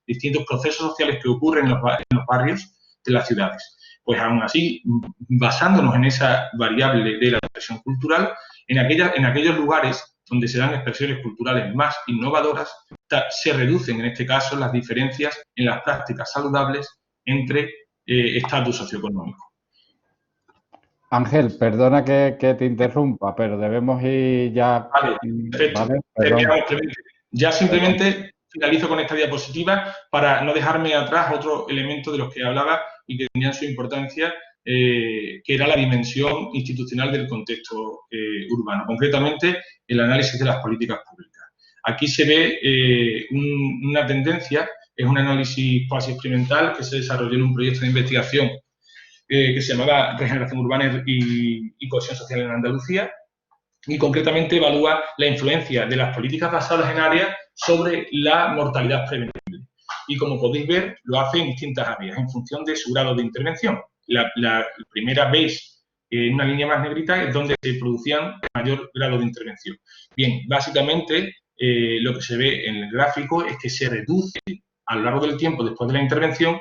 distintos procesos sociales que ocurren en los barrios de las ciudades. Pues aún así, basándonos en esa variable de la expresión cultural, en aquellos lugares donde se dan expresiones culturales más innovadoras, se reducen en este caso las diferencias en las prácticas saludables entre estatus socioeconómicos. Ángel, perdona que te interrumpa, pero debemos ir ya. Vale, perfecto. ¿Vale? Ya simplemente finalizo con esta diapositiva para no dejarme atrás otro elemento de los que hablaba y que tenían su importancia, que era la dimensión institucional del contexto urbano, concretamente el análisis de las políticas públicas. Aquí se ve una tendencia, es un análisis cuasi experimental que se desarrolló en un proyecto de investigación que se llamaba Regeneración Urbana y Cohesión Social en Andalucía, y concretamente evalúa la influencia de las políticas basadas en áreas sobre la mortalidad prevenible. Y como podéis ver, lo hace en distintas áreas, en función de su grado de intervención. La primera veis en una línea más negrita es donde se producían mayor grado de intervención. Bien, básicamente lo que se ve en el gráfico es que se reduce a lo largo del tiempo después de la intervención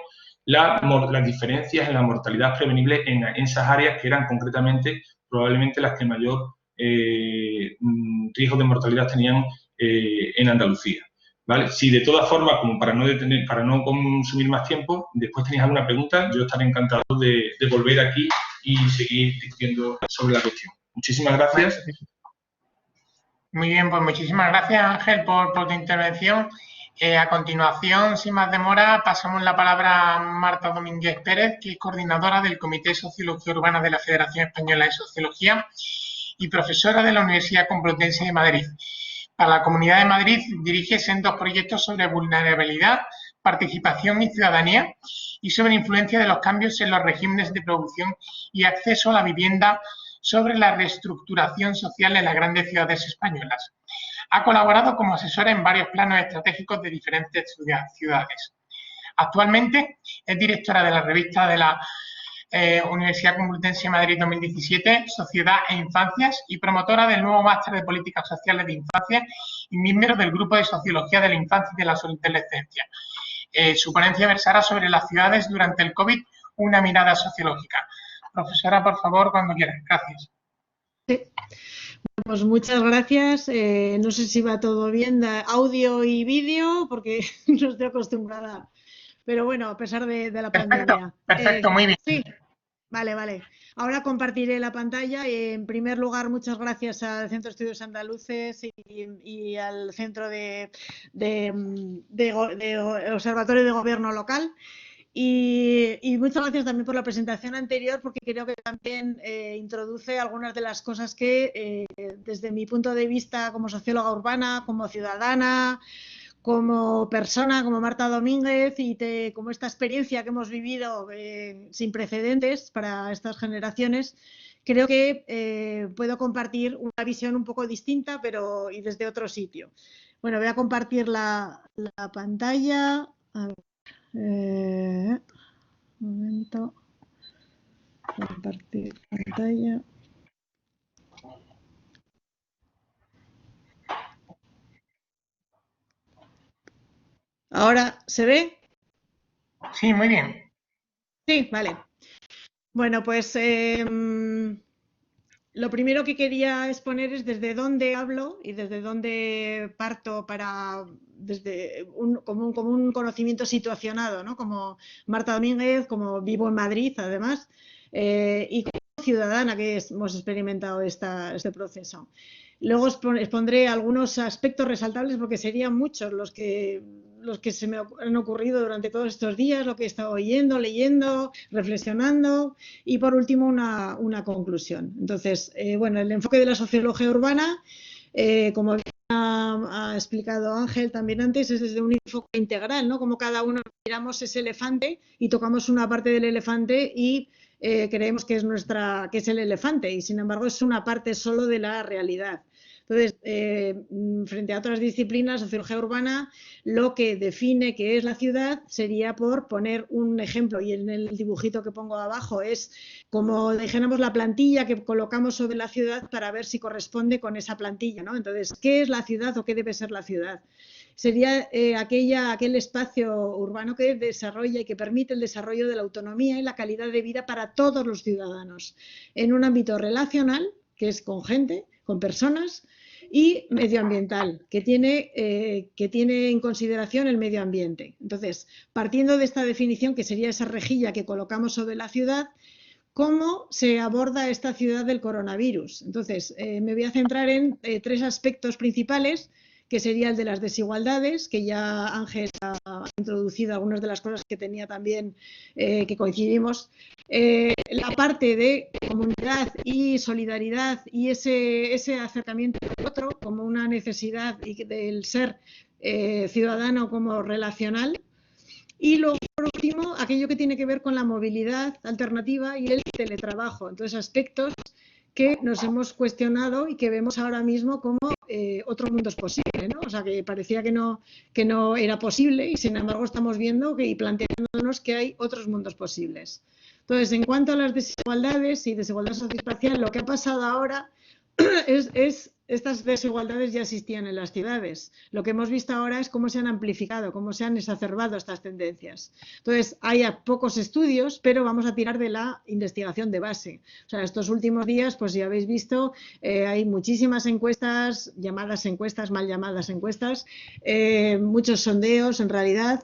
las diferencias en la mortalidad prevenible en esas áreas que eran concretamente probablemente las que mayor riesgos de mortalidad tenían en Andalucía. ¿Vale? Si de todas formas, como para no consumir más tiempo, después tenéis alguna pregunta, yo estaré encantado de volver aquí y seguir discutiendo sobre la cuestión. Muchísimas gracias. Muy bien, pues muchísimas gracias, Ángel, por tu intervención. A continuación, sin más demora, pasamos la palabra a Marta Domínguez Pérez, que es coordinadora del Comité de Sociología Urbana de la Federación Española de Sociología y profesora de la Universidad Complutense de Madrid. Para la Comunidad de Madrid dirige sendos proyectos sobre vulnerabilidad, participación y ciudadanía y sobre influencia de los cambios en los regímenes de producción y acceso a la vivienda sobre la reestructuración social en las grandes ciudades españolas. Ha colaborado como asesora en varios planos estratégicos de diferentes ciudades. Actualmente es directora de la revista de la Universidad Complutense de Madrid 2017, Sociedad e Infancias, y promotora del nuevo Máster de Políticas Sociales de Infancia y miembro del Grupo de Sociología de la Infancia y de la Adolescencia. Su ponencia versará sobre las ciudades durante el COVID, una mirada sociológica. Profesora, por favor, cuando quieras. Gracias. Sí. Pues muchas gracias. No sé si va todo bien, audio y vídeo, porque no estoy acostumbrada. Pero bueno, a pesar de la pandemia. Perfecto, muy bien. Sí, vale. Ahora compartiré la pantalla. En primer lugar, muchas gracias al Centro de Estudios Andaluces y al Centro de Observatorio de Gobierno Local. Y muchas gracias también por la presentación anterior, porque creo que también introduce algunas de las cosas que, desde mi punto de vista como socióloga urbana, como ciudadana, como persona, como Marta Domínguez, y como esta experiencia que hemos vivido sin precedentes para estas generaciones, creo que puedo compartir una visión un poco distinta, pero y desde otro sitio. Bueno, voy a compartir la pantalla. A ver. Un momento. Compartir pantalla. ¿Ahora se ve? Sí, muy bien. Sí, vale. Bueno, pues lo primero que quería exponer es desde dónde hablo y desde dónde parto desde como un conocimiento situacionado, ¿no? Como Marta Domínguez, como vivo en Madrid, además, y como ciudadana que hemos experimentado este proceso. Luego expondré algunos aspectos resaltables porque serían muchos los que se me han ocurrido durante todos estos días, lo que he estado oyendo, leyendo, reflexionando, y por último una conclusión. Entonces, bueno, el enfoque de la sociología urbana, como ha explicado Ángel también antes, es desde un enfoque integral, ¿no? Como cada uno miramos ese elefante y tocamos una parte del elefante y creemos que es el elefante, y sin embargo es una parte solo de la realidad. Entonces, frente a otras disciplinas, sociología urbana, lo que define qué es la ciudad sería, por poner un ejemplo, y en el dibujito que pongo abajo es como dijéramos la plantilla que colocamos sobre la ciudad para ver si corresponde con esa plantilla, ¿no? Entonces, ¿qué es la ciudad o qué debe ser la ciudad? Sería aquel espacio urbano que desarrolla y que permite el desarrollo de la autonomía y la calidad de vida para todos los ciudadanos, en un ámbito relacional, que es con gente, con personas, y medioambiental, que tiene en consideración el medio ambiente. Entonces, partiendo de esta definición, que sería esa rejilla que colocamos sobre la ciudad, ¿cómo se aborda esta ciudad del coronavirus? Entonces, me voy a centrar en tres aspectos principales, que sería el de las desigualdades, que ya Ángel ha introducido algunas de las cosas que tenía también, que coincidimos, la parte de comunidad y solidaridad y ese acercamiento al otro como una necesidad del ser ciudadano como relacional, y luego, por último, aquello que tiene que ver con la movilidad alternativa y el teletrabajo. Entonces, aspectos que nos hemos cuestionado y que vemos ahora mismo como otro mundo es posible, ¿no? O sea, que parecía que no era posible, y sin embargo estamos viendo y planteándonos que hay otros mundos posibles. Entonces, en cuanto a las desigualdades y desigualdad socioespacial, lo que ha pasado ahora estas desigualdades ya existían en las ciudades. Lo que hemos visto ahora es cómo se han amplificado, cómo se han exacerbado estas tendencias. Entonces, hay pocos estudios, pero vamos a tirar de la investigación de base. O sea, estos últimos días, pues ya habéis visto, hay muchísimas encuestas, llamadas encuestas, mal llamadas encuestas, muchos sondeos en realidad,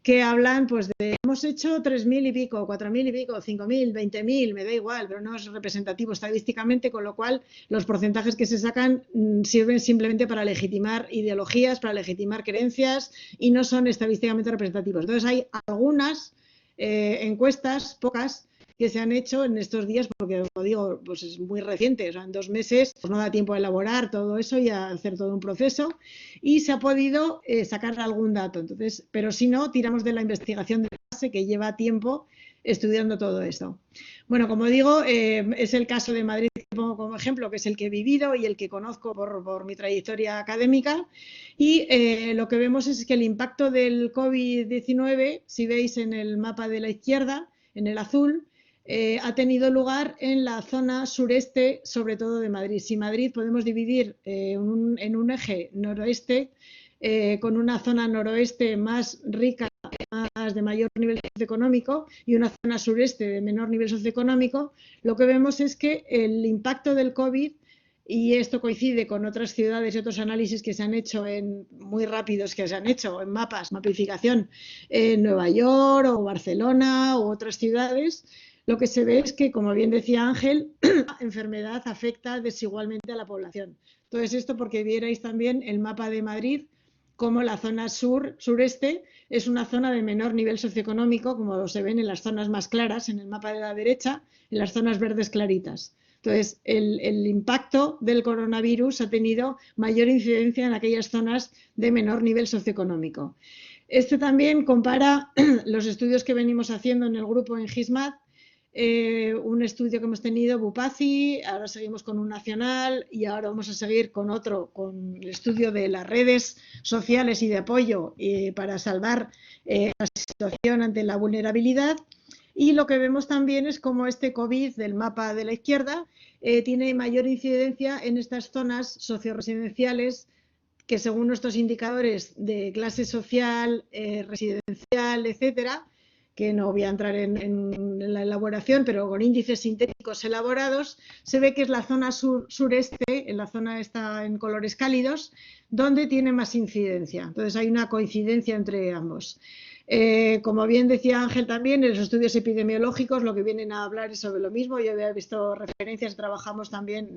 que hablan pues de hemos hecho 3.000 y pico, 4.000 y pico, 5.000, 20.000, me da igual, pero no es representativo estadísticamente, con lo cual los porcentajes que se sacan sirven simplemente para legitimar ideologías, para legitimar creencias, y no son estadísticamente representativos. Entonces hay algunas encuestas, pocas, que se han hecho en estos días, porque, como digo, pues es muy reciente, o sea, en 2 meses pues no da tiempo a elaborar todo eso y a hacer todo un proceso, y se ha podido sacar algún dato. Entonces, pero si no, tiramos de la investigación de base, que lleva tiempo estudiando todo esto. Bueno, como digo, es el caso de Madrid que pongo como ejemplo, que es el que he vivido y el que conozco por mi trayectoria académica, y lo que vemos es que el impacto del COVID-19, si veis en el mapa de la izquierda, en el azul, ha tenido lugar en la zona sureste, sobre todo de Madrid. Si Madrid podemos dividir en un eje noroeste, con una zona noroeste más rica, más de mayor nivel socioeconómico, y una zona sureste de menor nivel socioeconómico, lo que vemos es que el impacto del COVID, y esto coincide con otras ciudades y otros análisis que se han hecho muy rápidos, que se han hecho en mapificación en Nueva York o Barcelona u otras ciudades, lo que se ve es que, como bien decía Ángel, la enfermedad afecta desigualmente a la población. Entonces, esto porque vierais también el mapa de Madrid, como la zona sureste es una zona de menor nivel socioeconómico, como se ven en las zonas más claras, en el mapa de la derecha, en las zonas verdes claritas. Entonces, el impacto del coronavirus ha tenido mayor incidencia en aquellas zonas de menor nivel socioeconómico. Este también compara los estudios que venimos haciendo en el grupo en GISMAD, un estudio que hemos tenido, Bupaci, ahora seguimos con un nacional y ahora vamos a seguir con otro, con el estudio de las redes sociales y de apoyo para salvar la situación ante la vulnerabilidad. Y lo que vemos también es cómo este COVID del mapa de la izquierda tiene mayor incidencia en estas zonas socioresidenciales que según nuestros indicadores de clase social, residencial, etcétera, que no voy a entrar en la elaboración, pero con índices sintéticos elaborados, se ve que es la zona sureste, en la zona está en colores cálidos, donde tiene más incidencia. Entonces hay una coincidencia entre ambos. Como bien decía Ángel también, en los estudios epidemiológicos lo que vienen a hablar es sobre lo mismo. Yo había visto referencias, trabajamos también,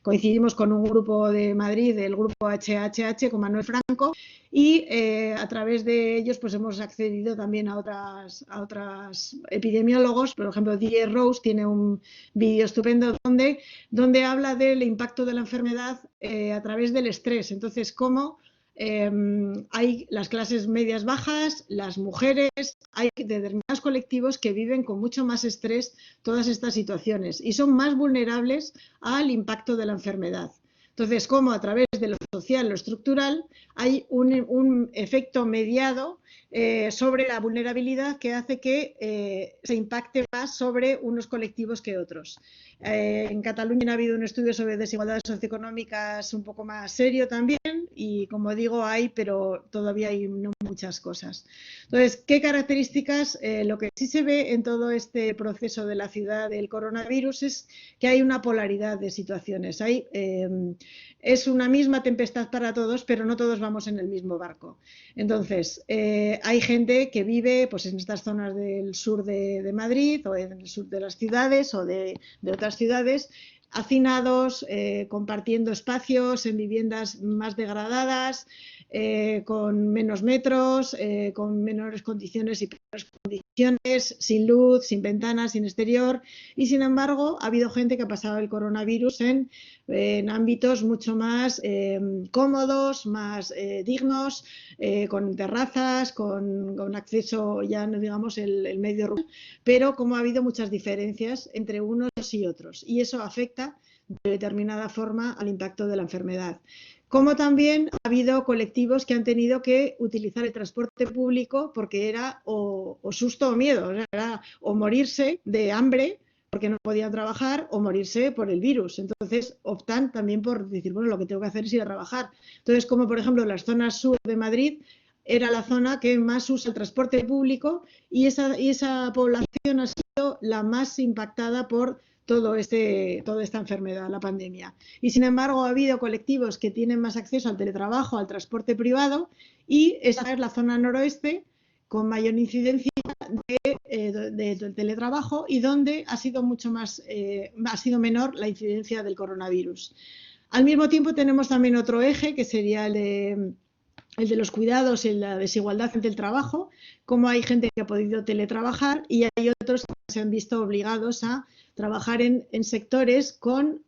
coincidimos con un grupo de Madrid, el grupo HHH, con Manuel Franco, y a través de ellos pues hemos accedido también a otras epidemiólogos. Por ejemplo, DJ Rose tiene un vídeo estupendo donde habla del impacto de la enfermedad a través del estrés. Entonces, cómo hay las clases medias bajas, las mujeres, hay determinados colectivos que viven con mucho más estrés todas estas situaciones y son más vulnerables al impacto de la enfermedad. Entonces, como a través de lo social, lo estructural, hay un efecto mediado sobre la vulnerabilidad que hace que se impacte más sobre unos colectivos que otros. En Cataluña ha habido un estudio sobre desigualdades socioeconómicas un poco más serio también y, como digo, hay, pero todavía hay no muchas cosas. Entonces, ¿qué características? Lo que sí se ve en todo este proceso de la ciudad del coronavirus es que hay una polaridad de situaciones. Es una misma tempestad para todos, pero no todos vamos en el mismo barco. Entonces, hay gente que vive pues, en estas zonas del sur de Madrid o en el sur de las ciudades o de otras ciudades, hacinados, compartiendo espacios en viviendas más degradadas, con menos metros, con menores condiciones y peores condiciones, sin luz, sin ventanas, sin exterior, y sin embargo ha habido gente que ha pasado el coronavirus en ámbitos mucho más cómodos, más dignos, con terrazas, con acceso, ya no digamos el medio rural, pero como ha habido muchas diferencias entre unos y otros, y eso afecta de determinada forma al impacto de la enfermedad. Como también ha habido colectivos que han tenido que utilizar el transporte público porque era o susto o miedo, era o morirse de hambre porque no podían trabajar o morirse por el virus. Entonces optan también por decir, bueno, lo que tengo que hacer es ir a trabajar. Entonces, como por ejemplo las zonas sur de Madrid, era la zona que más usa el transporte público y esa población ha sido la más impactada por toda esta enfermedad, la pandemia. Y sin embargo ha habido colectivos que tienen más acceso al teletrabajo, al transporte privado, y esa es la zona noroeste con mayor incidencia de teletrabajo y donde ha sido menor la incidencia del coronavirus. Al mismo tiempo tenemos también otro eje que sería el de los cuidados y la desigualdad entre el trabajo, como hay gente que ha podido teletrabajar y hay otros que se han visto obligados a trabajar en sectores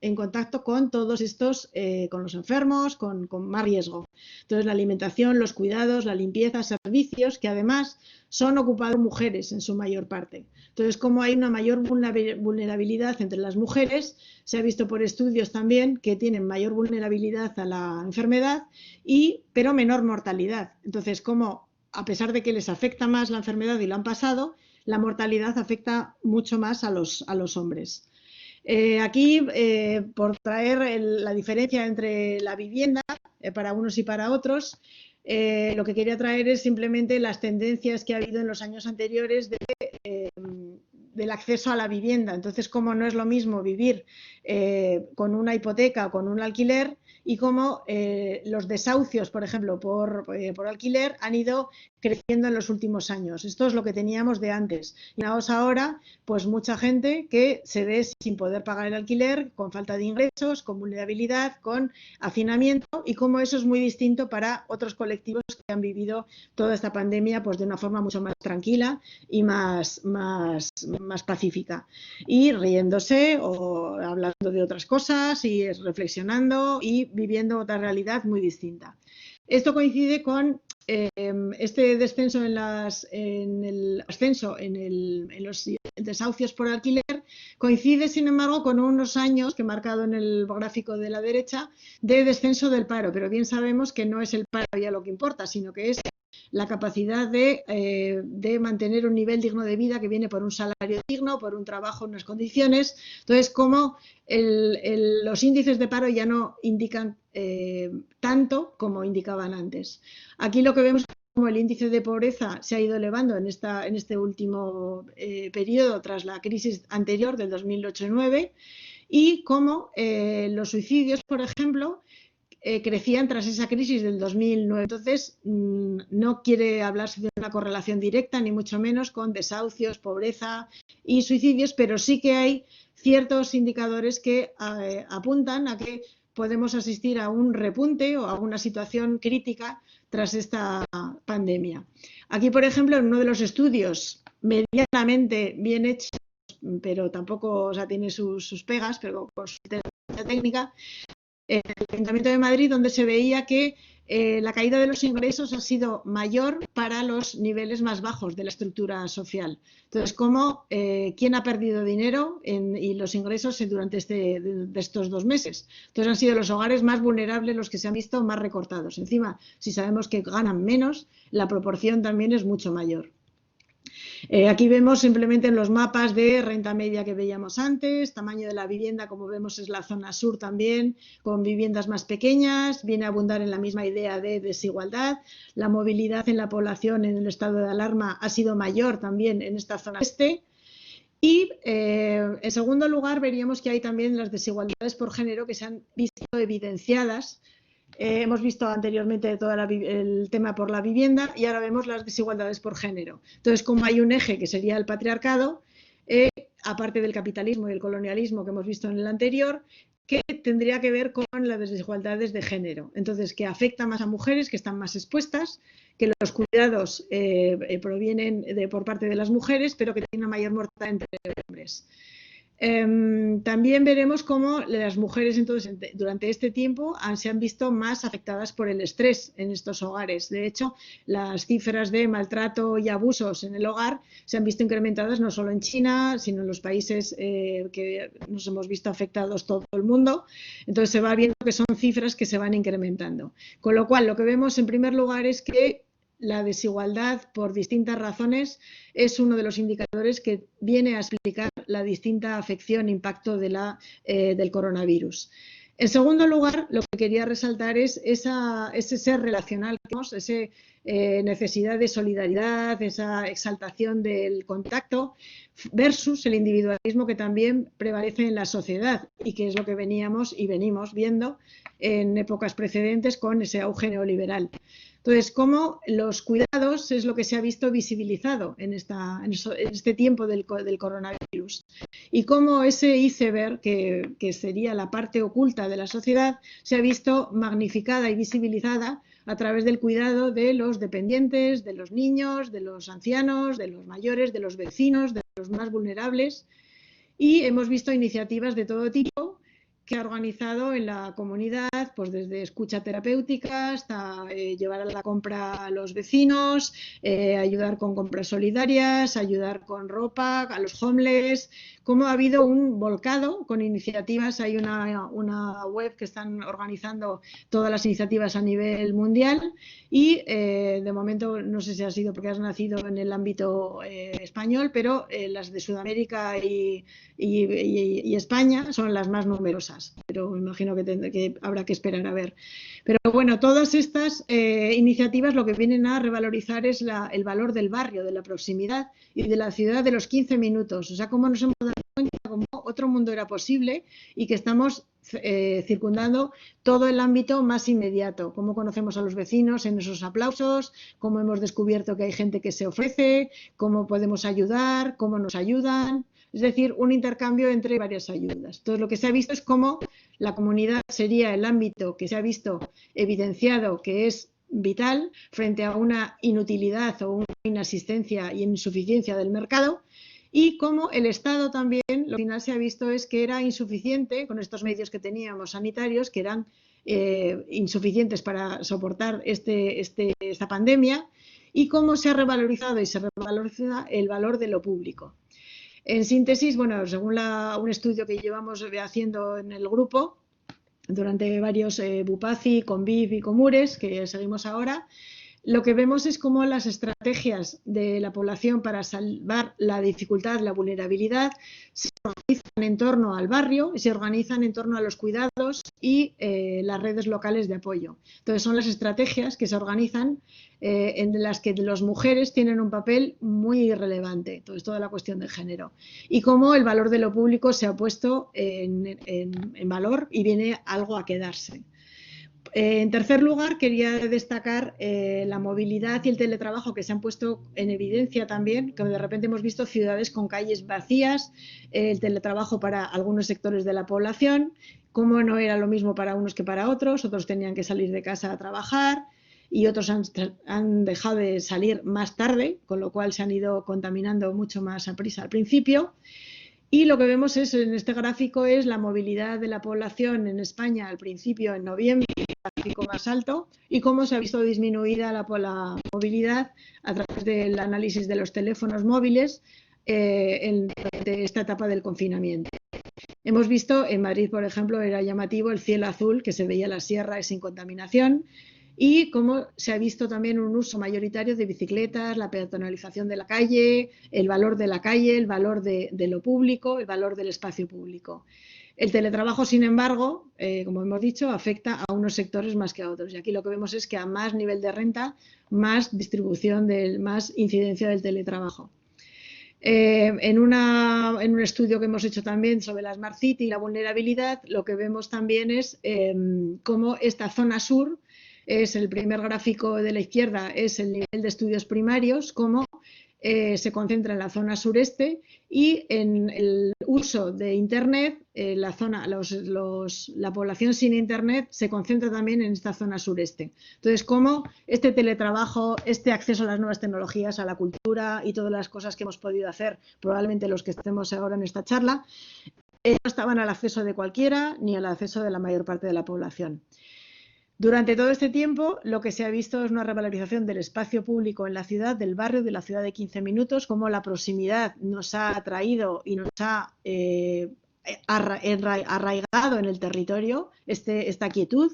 en contacto con todos estos, con los enfermos, con más riesgo. Entonces, la alimentación, los cuidados, la limpieza, servicios, que además son ocupados por mujeres en su mayor parte. Entonces, como hay una mayor vulnerabilidad entre las mujeres, se ha visto por estudios también que tienen mayor vulnerabilidad a la enfermedad, pero menor mortalidad. Entonces, como a pesar de que les afecta más la enfermedad y lo han pasado, la mortalidad afecta mucho más a los hombres. Aquí, por traer la diferencia entre la vivienda para unos y para otros, lo que quería traer es simplemente las tendencias que ha habido en los años anteriores del acceso a la vivienda. Entonces, como no es lo mismo vivir con una hipoteca o con un alquiler, y cómo los desahucios, por ejemplo, por alquiler han ido creciendo en los últimos años. Esto es lo que teníamos de antes. Y ahora, pues mucha gente que se ve sin poder pagar el alquiler, con falta de ingresos, con vulnerabilidad, con hacinamiento, y cómo eso es muy distinto para otros colectivos que han vivido toda esta pandemia pues de una forma mucho más tranquila y más pacífica. Y riéndose o hablando de otras cosas y reflexionando y viviendo otra realidad muy distinta. Esto coincide con este descenso en los desahucios por alquiler, coincide sin embargo con unos años que he marcado en el gráfico de la derecha de descenso del paro, pero bien sabemos que no es el paro ya lo que importa, sino que es la capacidad de mantener un nivel digno de vida que viene por un salario digno, por un trabajo en unas condiciones. Entonces, como los índices de paro ya no indican tanto como indicaban antes. Aquí lo que vemos es como el índice de pobreza se ha ido elevando en este último periodo tras la crisis anterior del 2008-2009 y cómo los suicidios, por ejemplo, crecían tras esa crisis del 2009. Entonces, no quiere hablarse de una correlación directa, ni mucho menos, con desahucios, pobreza y suicidios, pero sí que hay ciertos indicadores que apuntan a que podemos asistir a un repunte o a una situación crítica tras esta pandemia. Aquí, por ejemplo, en uno de los estudios medianamente bien hechos, pero tampoco, o sea, tiene sus pegas, pero con su técnica, el Ayuntamiento de Madrid, donde se veía que la caída de los ingresos ha sido mayor para los niveles más bajos de la estructura social. Entonces, ¿cómo quién ha perdido dinero y los ingresos durante estos 2 meses? Entonces, han sido los hogares más vulnerables los que se han visto más recortados. Encima, si sabemos que ganan menos, la proporción también es mucho mayor. Aquí vemos simplemente en los mapas de renta media que veíamos antes, tamaño de la vivienda, como vemos es la zona sur también, con viviendas más pequeñas, viene a abundar en la misma idea de desigualdad. La movilidad en la población en el estado de alarma ha sido mayor también en esta zona este. Y en segundo lugar veríamos que hay también las desigualdades por género que se han visto evidenciadas. Hemos visto anteriormente todo el tema por la vivienda y ahora vemos las desigualdades por género. Entonces, como hay un eje que sería el patriarcado, aparte del capitalismo y el colonialismo que hemos visto en el anterior, que tendría que ver con las desigualdades de género. Entonces, que afecta más a mujeres que están más expuestas, que los cuidados provienen por parte de las mujeres, pero que tienen una mayor mortalidad entre hombres. También veremos cómo las mujeres entonces durante este tiempo se han visto más afectadas por el estrés en estos hogares. De hecho, las cifras de maltrato y abusos en el hogar se han visto incrementadas no solo en China, sino en los países que nos hemos visto afectados todo el mundo. Entonces se va viendo que son cifras que se van incrementando. Con lo cual, lo que vemos en primer lugar es que la desigualdad por distintas razones es uno de los indicadores que viene a explicar la distinta afección, impacto del coronavirus. En segundo lugar, lo que quería resaltar es ese ser relacional, esa necesidad de solidaridad, esa exaltación del contacto versus el individualismo que también prevalece en la sociedad y que es lo que veníamos y venimos viendo en épocas precedentes con ese auge neoliberal. Entonces, cómo los cuidados es lo que se ha visto visibilizado en este tiempo del coronavirus y cómo ese iceberg, que sería la parte oculta de la sociedad, se ha visto magnificada y visibilizada a través del cuidado de los dependientes, de los niños, de los ancianos, de los mayores, de los vecinos, de los más vulnerables. Y hemos visto iniciativas de todo tipo que ha organizado en la comunidad, pues desde escucha terapéutica hasta llevar a la compra a los vecinos, ayudar con compras solidarias, ayudar con ropa a los homeless. Cómo ha habido un volcado con iniciativas. Hay una web que están organizando todas las iniciativas a nivel mundial y de momento no sé si ha sido porque has nacido en el ámbito español, pero las de Sudamérica y España son las más numerosas, pero me imagino que habrá que esperar a ver. Pero bueno, todas estas iniciativas lo que vienen a revalorizar es el valor del barrio, de la proximidad y de la ciudad de los 15 minutos. O sea, cómo nos hemos dado cuenta cómo otro mundo era posible y que estamos circundando todo el ámbito más inmediato, cómo conocemos a los vecinos en esos aplausos, cómo hemos descubierto que hay gente que se ofrece, cómo podemos ayudar, cómo nos ayudan. Es decir, un intercambio entre varias ayudas. Entonces, lo que se ha visto es cómo la comunidad sería el ámbito que se ha visto evidenciado que es vital frente a una inutilidad o una inasistencia y insuficiencia del mercado, y cómo el Estado también, lo que al final se ha visto es que era insuficiente con estos medios que teníamos sanitarios, que eran insuficientes para soportar esta pandemia, y cómo se ha revalorizado y se revaloriza el valor de lo público. En síntesis, bueno, según un estudio que llevamos haciendo en el grupo durante varios Bupaci, Conviv y Comures, que seguimos ahora, lo que vemos es cómo las estrategias de la población para salvar la dificultad, la vulnerabilidad, se organizan en torno al barrio, se organizan en torno a los cuidados y las redes locales de apoyo. Entonces, son las estrategias que se organizan en las que las mujeres tienen un papel muy relevante. Entonces, toda la cuestión de género. Y cómo el valor de lo público se ha puesto en valor y viene algo a quedarse. En tercer lugar, quería destacar la movilidad y el teletrabajo que se han puesto en evidencia también, que de repente hemos visto ciudades con calles vacías, el teletrabajo para algunos sectores de la población, cómo no era lo mismo para unos que para otros tenían que salir de casa a trabajar y otros han dejado de salir más tarde, con lo cual se han ido contaminando mucho más a prisa al principio. Y lo que vemos en este gráfico es la movilidad de la población en España al principio, en noviembre, el gráfico más alto, y cómo se ha visto disminuida la movilidad a través del análisis de los teléfonos móviles durante esta etapa del confinamiento. Hemos visto en Madrid, por ejemplo, era llamativo el cielo azul, que se veía la sierra sin contaminación, y cómo se ha visto también un uso mayoritario de bicicletas, la peatonalización de la calle, el valor de la calle, el valor de lo público, el valor del espacio público. El teletrabajo, sin embargo, como hemos dicho, afecta a unos sectores más que a otros. Y aquí lo que vemos es que a más nivel de renta, más distribución, más incidencia del teletrabajo. En un estudio que hemos hecho también sobre la Smart City y la vulnerabilidad, lo que vemos también es cómo esta zona sur, es el primer gráfico de la izquierda, es el nivel de estudios primarios, cómo se concentra en la zona sureste, y en el uso de Internet, la población sin Internet se concentra también en esta zona sureste. Entonces, cómo este teletrabajo, este acceso a las nuevas tecnologías, a la cultura y todas las cosas que hemos podido hacer, probablemente los que estemos ahora en esta charla, no estaban al acceso de cualquiera ni al acceso de la mayor parte de la población. Durante todo este tiempo, lo que se ha visto es una revalorización del espacio público en la ciudad, del barrio, de la ciudad de 15 minutos, como la proximidad nos ha atraído y nos ha arraigado en el territorio esta quietud,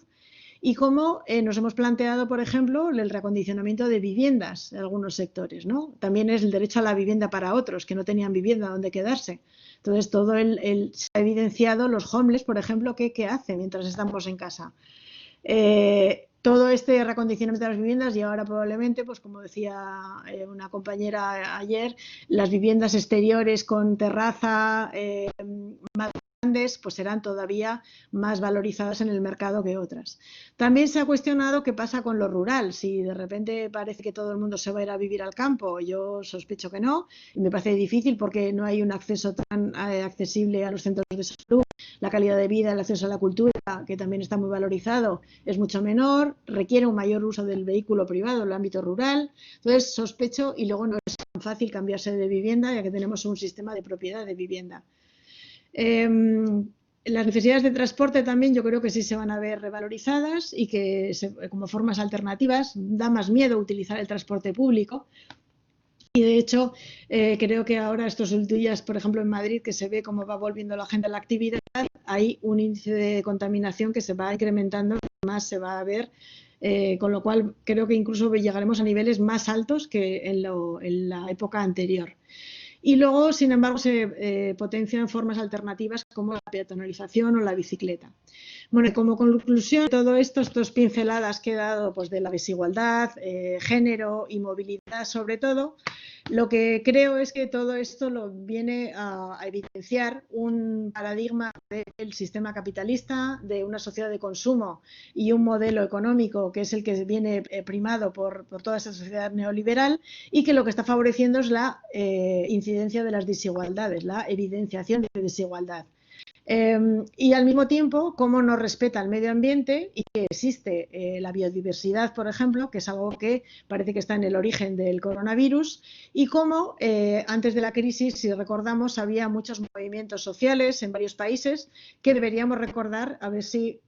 y cómo nos hemos planteado, por ejemplo, el reacondicionamiento de viviendas en algunos sectores, ¿no? También es el derecho a la vivienda para otros que no tenían vivienda donde quedarse. Entonces, se ha evidenciado los homeless, por ejemplo, ¿qué hacen mientras estamos en casa? Todo este reacondicionamiento de las viviendas, y ahora probablemente, pues como decía una compañera ayer, las viviendas exteriores con terraza más grandes, pues serán todavía más valorizadas en el mercado que otras. También se ha cuestionado qué pasa con lo rural, si de repente parece que todo el mundo se va a ir a vivir al campo. Yo sospecho que no, y me parece difícil porque no hay un acceso tan accesible a los centros de salud, la calidad de vida, el acceso a la cultura, que también está muy valorizado, es mucho menor, requiere un mayor uso del vehículo privado en el ámbito rural. Entonces sospecho, y luego no es tan fácil cambiarse de vivienda, ya que tenemos un sistema de propiedad de vivienda. Las necesidades de transporte también yo creo que sí se van a ver revalorizadas, y que como formas alternativas da más miedo utilizar el transporte público. Y de hecho, creo que ahora estos días, por ejemplo en Madrid, que se ve cómo va volviendo la gente a la actividad, hay un índice de contaminación que se va incrementando, más se va a ver, con lo cual creo que incluso llegaremos a niveles más altos que en la época anterior. Y luego, sin embargo, se potencian formas alternativas como la peatonalización o la bicicleta. Bueno, y como conclusión de todo esto, estas pinceladas que he dado, pues, de la desigualdad, género y movilidad sobre todo, lo que creo es que todo esto lo viene a evidenciar un paradigma del sistema capitalista, de una sociedad de consumo y un modelo económico que es el que viene primado por toda esa sociedad neoliberal, y que lo que está favoreciendo es la incidencia de las desigualdades, la evidenciación de desigualdad. Y al mismo tiempo, cómo no respeta el medio ambiente, y que existe la biodiversidad, por ejemplo, que es algo que parece que está en el origen del coronavirus, y cómo antes de la crisis, si recordamos, había muchos movimientos sociales en varios países que deberíamos recordar, a ver si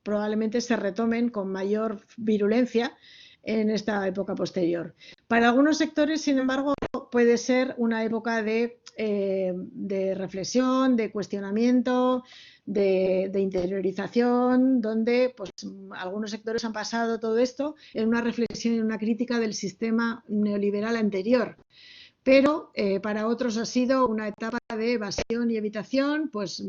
probablemente se retomen con mayor virulencia en esta época posterior. Para algunos sectores, sin embargo, pero puede ser una época de reflexión, de cuestionamiento, de interiorización, donde pues, algunos sectores han pasado todo esto en una reflexión y una crítica del sistema neoliberal anterior. Pero para otros ha sido una etapa de evasión y evitación, pues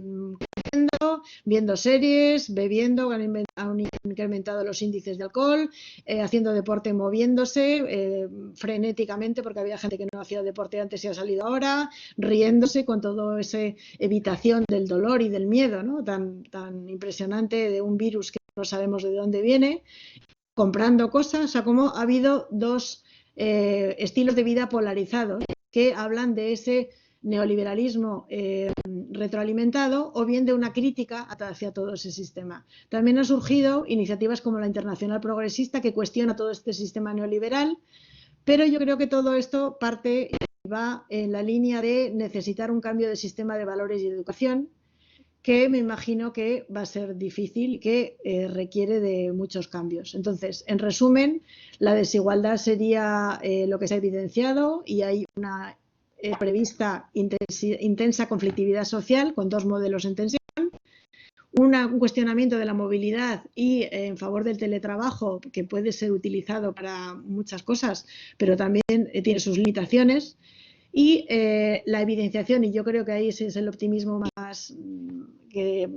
viendo series, bebiendo, han incrementado los índices de alcohol, haciendo deporte, moviéndose frenéticamente, porque había gente que no hacía deporte antes y ha salido ahora, riéndose con toda esa evitación del dolor y del miedo, ¿no? tan impresionante de un virus que no sabemos de dónde viene, comprando cosas. O sea, como ha habido dos estilos de vida polarizados que hablan de ese neoliberalismo retroalimentado o bien de una crítica hacia todo ese sistema. También han surgido iniciativas como la Internacional Progresista que cuestiona todo este sistema neoliberal, pero yo creo que todo esto parte y va en la línea de necesitar un cambio de sistema de valores y de educación, que me imagino que va a ser difícil y que requiere de muchos cambios. Entonces, en resumen, la desigualdad sería lo que se ha evidenciado y hay una prevista intensa conflictividad social con dos modelos en tensión, un cuestionamiento de la movilidad y en favor del teletrabajo, que puede ser utilizado para muchas cosas, pero también tiene sus limitaciones, y la evidenciación, y yo creo que ahí ese es el optimismo más que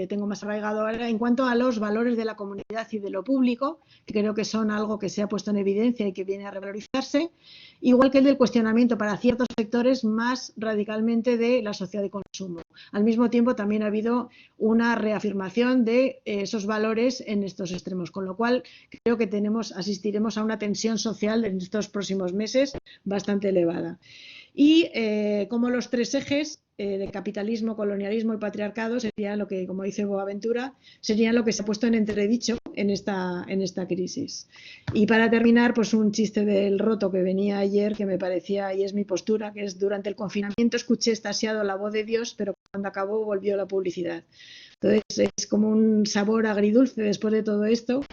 tengo más arraigado ahora, en cuanto a los valores de la comunidad y de lo público, que creo que son algo que se ha puesto en evidencia y que viene a revalorizarse, igual que el del cuestionamiento para ciertos sectores más radicalmente de la sociedad de consumo. Al mismo tiempo también ha habido una reafirmación de esos valores en estos extremos, con lo cual creo que asistiremos a una tensión social en estos próximos meses bastante elevada. Y como los tres ejes de capitalismo, colonialismo y patriarcado serían lo que, como dice Boaventura, serían lo que se ha puesto en entredicho en esta crisis. Y para terminar, pues un chiste del roto que venía ayer, que me parecía, y es mi postura, que es: durante el confinamiento escuché extasiado la voz de Dios, pero cuando acabó volvió la publicidad. Entonces es como un sabor agridulce después de todo esto,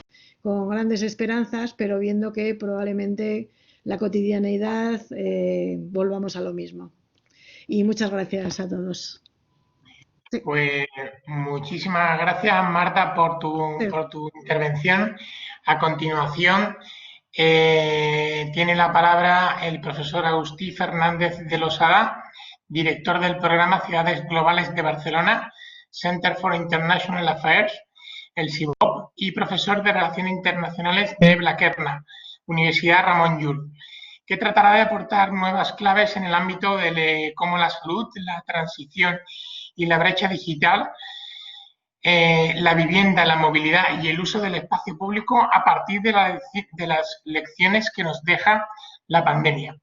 con grandes esperanzas, pero viendo que probablemente la cotidianeidad volvamos a lo mismo. Y muchas gracias a todos. Sí. Pues muchísimas gracias, Marta, por tu intervención. A continuación tiene la palabra el profesor Agustí Fernández de Losada, director del programa Ciudades Globales de Barcelona, Center for International Affairs, el CIBOP, y profesor de Relaciones Internacionales de Blaquerna, Universidad Ramon Llull, que tratará de aportar nuevas claves en el ámbito de cómo la salud, la transición y la brecha digital, la vivienda, la movilidad y el uso del espacio público a partir de las lecciones que nos deja la pandemia.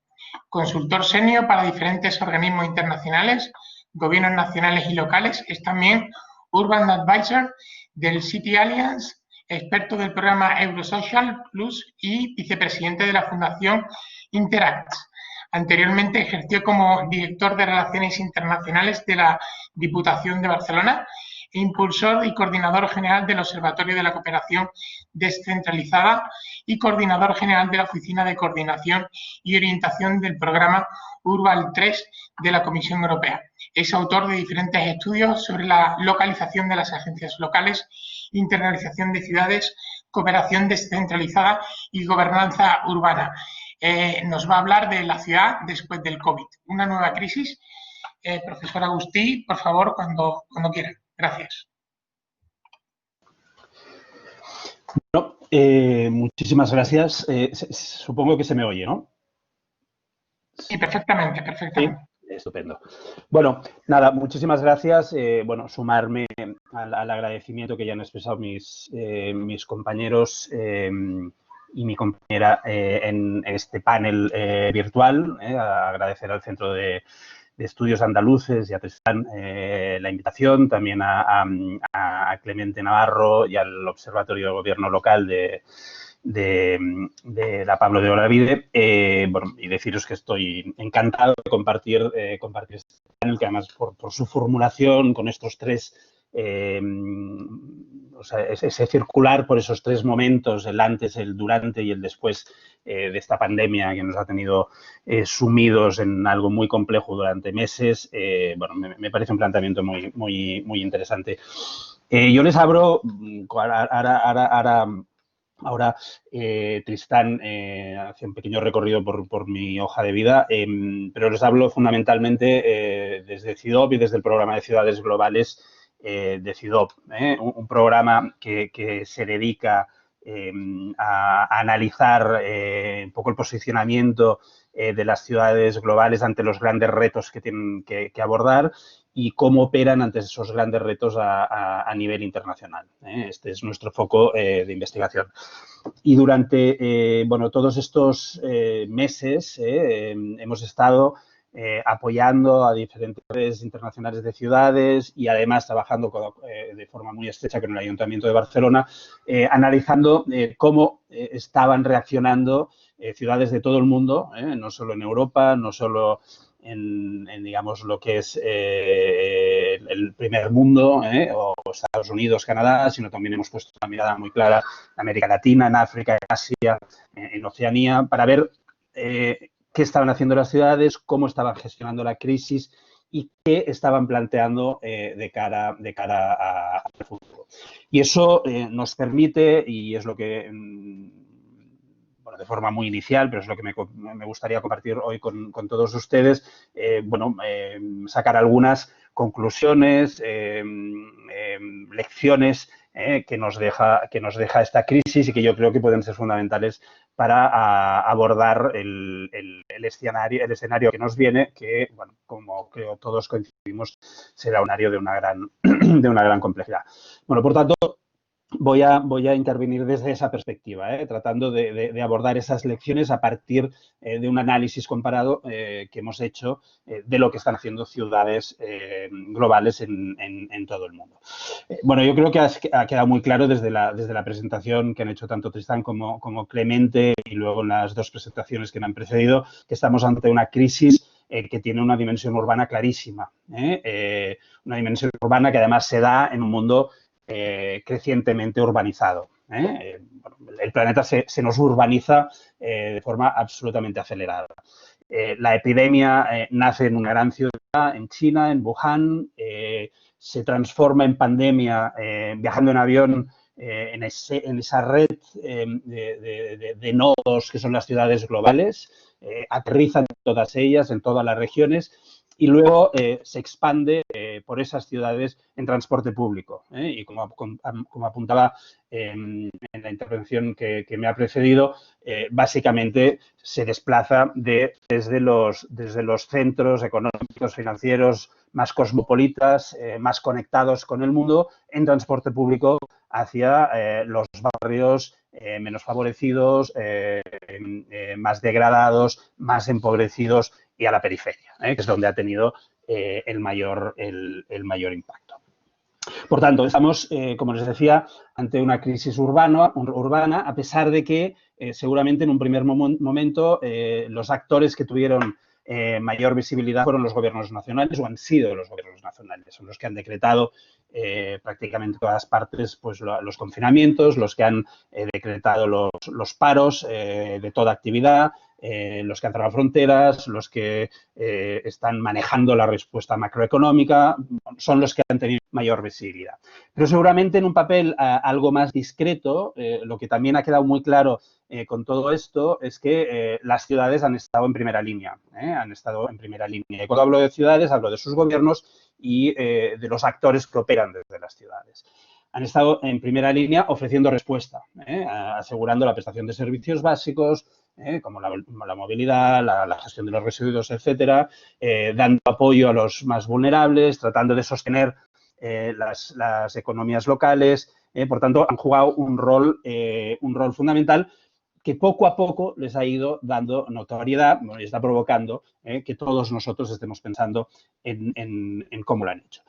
Consultor senior para diferentes organismos internacionales, gobiernos nacionales y locales, es también Urban Advisor del City Alliance, experto del programa Eurosocial Plus y vicepresidente de la Fundación Interact. Anteriormente ejerció como director de Relaciones Internacionales de la Diputación de Barcelona e impulsor y coordinador general del Observatorio de la Cooperación Descentralizada y coordinador general de la Oficina de Coordinación y Orientación del programa Urban 3 de la Comisión Europea. Es autor de diferentes estudios sobre la localización de las agencias locales, internalización de ciudades, cooperación descentralizada y gobernanza urbana. Nos va a hablar de la ciudad después del COVID, una nueva crisis. Profesor Agustí, por favor, cuando quiera. Gracias. Bueno, muchísimas gracias. Supongo que se me oye, ¿no? Sí, perfectamente. Sí, estupendo. Bueno, nada, muchísimas gracias. Bueno, sumarme al agradecimiento que ya han expresado mis compañeros y mi compañera en este panel virtual. Agradecer al Centro de Estudios Andaluces y a Tristan la invitación, también a Clemente Navarro y al Observatorio de Gobierno Local de la Pablo de Olavide. Bueno, y deciros que estoy encantado de compartir este panel, que además por su formulación con estos tres o sea, ese circular por esos tres momentos, el antes, el durante y el después de esta pandemia que nos ha tenido sumidos en algo muy complejo durante meses, bueno, me parece un planteamiento muy interesante. Yo les abro, ahora Tristán hace un pequeño recorrido por mi hoja de vida, pero les hablo fundamentalmente desde CIDOB y desde el programa de ciudades globales de CIDOB, un programa que se dedica a analizar un poco el posicionamiento de las ciudades globales ante los grandes retos que tienen que abordar y cómo operan ante esos grandes retos a nivel internacional. Este es nuestro foco de investigación. Y durante bueno, todos estos meses hemos estado apoyando a diferentes redes internacionales de ciudades y además trabajando de forma muy estrecha con el Ayuntamiento de Barcelona, analizando cómo estaban reaccionando ciudades de todo el mundo, no solo en Europa, no solo en digamos, lo que es el primer mundo o Estados Unidos, Canadá, sino también hemos puesto una mirada muy clara en América Latina, en África, en Asia, en Oceanía, para ver qué estaban haciendo las ciudades, cómo estaban gestionando la crisis y qué estaban planteando de cara al futuro. Y eso nos permite, y es lo que, bueno, de forma muy inicial, pero es lo que me gustaría compartir hoy con todos ustedes, bueno, sacar algunas conclusiones, lecciones que nos deja esta crisis y que yo creo que pueden ser fundamentales para abordar el escenario que nos viene, que, bueno, como creo todos coincidimos, será un escenario de una gran complejidad. Bueno, por tanto, voy a intervenir desde esa perspectiva, tratando de abordar esas lecciones a partir de un análisis comparado que hemos hecho de lo que están haciendo ciudades globales en todo el mundo. Bueno, yo creo que ha quedado muy claro desde la presentación que han hecho tanto Tristán como Clemente y luego en las dos presentaciones que me han precedido, que estamos ante una crisis que tiene una dimensión urbana clarísima, una dimensión urbana que además se da en un mundo crecientemente urbanizado. Bueno, el planeta se nos urbaniza de forma absolutamente acelerada. La epidemia nace en una gran ciudad, en China, en Wuhan, se transforma en pandemia viajando en avión en esa red de nodos que son las ciudades globales, aterrizan en todas ellas, en todas las regiones, y luego se expande por esas ciudades en transporte público. Y como apuntaba en la intervención que me ha precedido, básicamente se desplaza desde los centros económicos, financieros más cosmopolitas, más conectados con el mundo, en transporte público hacia los barrios menos favorecidos, más degradados, más empobrecidos y a la periferia, que es donde ha tenido el mayor impacto. Por tanto, estamos, como les decía, ante una crisis urbana, a pesar de que seguramente en un primer momento los actores que tuvieron mayor visibilidad fueron los gobiernos nacionales o han sido los gobiernos nacionales, son los que han decretado prácticamente en todas partes pues, los confinamientos, los que han decretado los paros de toda actividad, los que han cerrado fronteras, los que están manejando la respuesta macroeconómica, son los que han tenido mayor visibilidad. Pero seguramente en un papel algo más discreto, lo que también ha quedado muy claro con todo esto es que las ciudades han estado en primera línea, Y cuando hablo de ciudades, hablo de sus gobiernos y de los actores que operan desde las ciudades. Han estado en primera línea ofreciendo respuesta, asegurando la prestación de servicios básicos, como la movilidad, la gestión de los residuos, etcétera, dando apoyo a los más vulnerables, tratando de sostener las economías locales. Por tanto, han jugado un rol fundamental que poco a poco les ha ido dando notoriedad y está provocando que todos nosotros estemos pensando en cómo lo han hecho.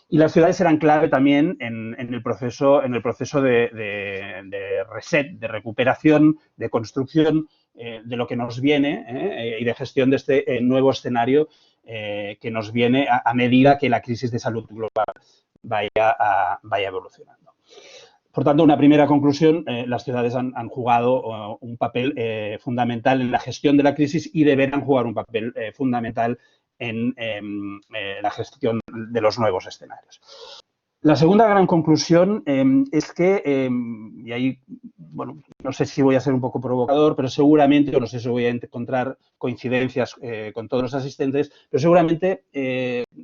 Y las ciudades serán clave también en el proceso de reset, de recuperación, de construcción de lo que nos viene y de gestión de este nuevo escenario que nos viene a medida que la crisis de salud global vaya evolucionando. Por tanto, una primera conclusión, las ciudades han jugado un papel fundamental en la gestión de la crisis y deberán jugar un papel fundamental en la gestión de los nuevos escenarios. La segunda gran conclusión es que, y ahí, bueno, no sé si voy a ser un poco provocador, pero seguramente, o no sé si voy a encontrar coincidencias con todos los asistentes, pero seguramente,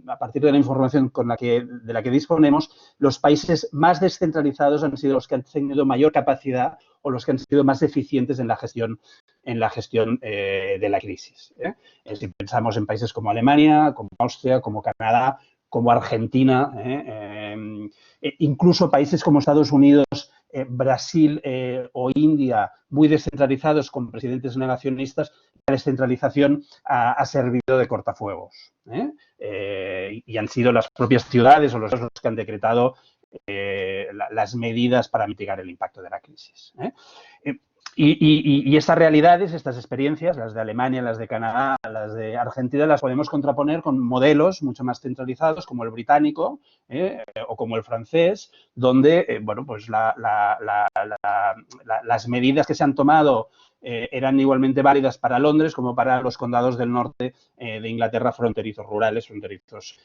a partir de la información de la que disponemos, los países más descentralizados han sido los que han tenido mayor capacidad o los que han sido más eficientes en la gestión de la crisis. Si pensamos en países como Alemania, como Austria, como Canadá, como Argentina, incluso países como Estados Unidos, Brasil o India, muy descentralizados con presidentes negacionistas, la descentralización ha servido de cortafuegos. Y han sido las propias ciudades o los que han decretado las medidas para mitigar el impacto de la crisis. Y estas realidades, estas experiencias, las de Alemania, las de Canadá, las de Argentina, las podemos contraponer con modelos mucho más centralizados como el británico o como el francés, donde bueno, pues las medidas que se han tomado eran igualmente válidas para Londres como para los condados del norte de Inglaterra, fronterizos rurales, fronterizos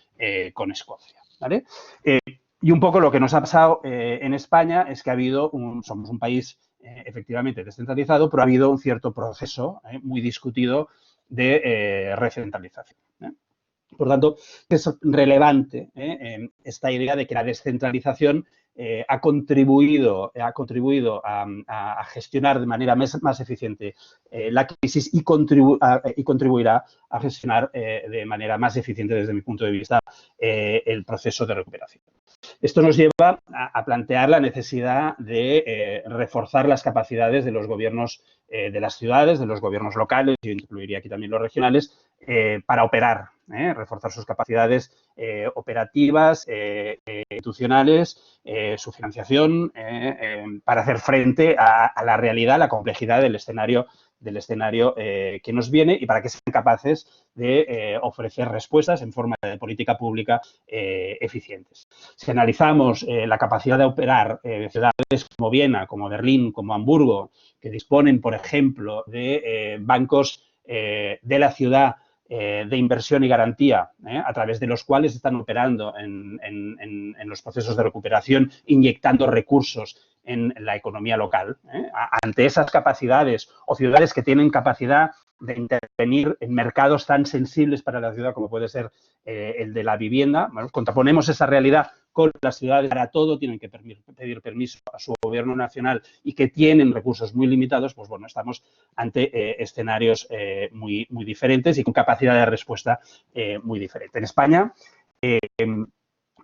con Escocia. ¿Vale? Y un poco lo que nos ha pasado en España es que somos un país efectivamente descentralizado, pero ha habido un cierto proceso muy discutido de recentralización. Por tanto, es relevante esta idea de que la descentralización ha contribuido a gestionar de manera más eficiente la crisis y contribuirá a gestionar de manera más eficiente, desde mi punto de vista, el proceso de recuperación. Esto nos lleva a plantear la necesidad de reforzar las capacidades de los gobiernos de las ciudades, de los gobiernos locales, yo incluiría aquí también los regionales, para operar, reforzar sus capacidades operativas, institucionales, su financiación, para hacer frente a la realidad, a la complejidad del escenario que nos viene y para que sean capaces de ofrecer respuestas en forma de política pública eficientes. Si analizamos la capacidad de operar ciudades como Viena, como Berlín, como Hamburgo, que disponen, por ejemplo, de bancos de la ciudad de inversión y garantía, a través de los cuales están operando en los procesos de recuperación, inyectando recursos en la economía local. Ante esas capacidades o ciudades que tienen capacidad de intervenir en mercados tan sensibles para la ciudad como puede ser el de la vivienda, bueno, contraponemos esa realidad con las ciudades para todo tienen que pedir permiso a su gobierno nacional y que tienen recursos muy limitados, pues bueno, estamos ante escenarios muy diferentes y con capacidad de respuesta muy diferente. En España,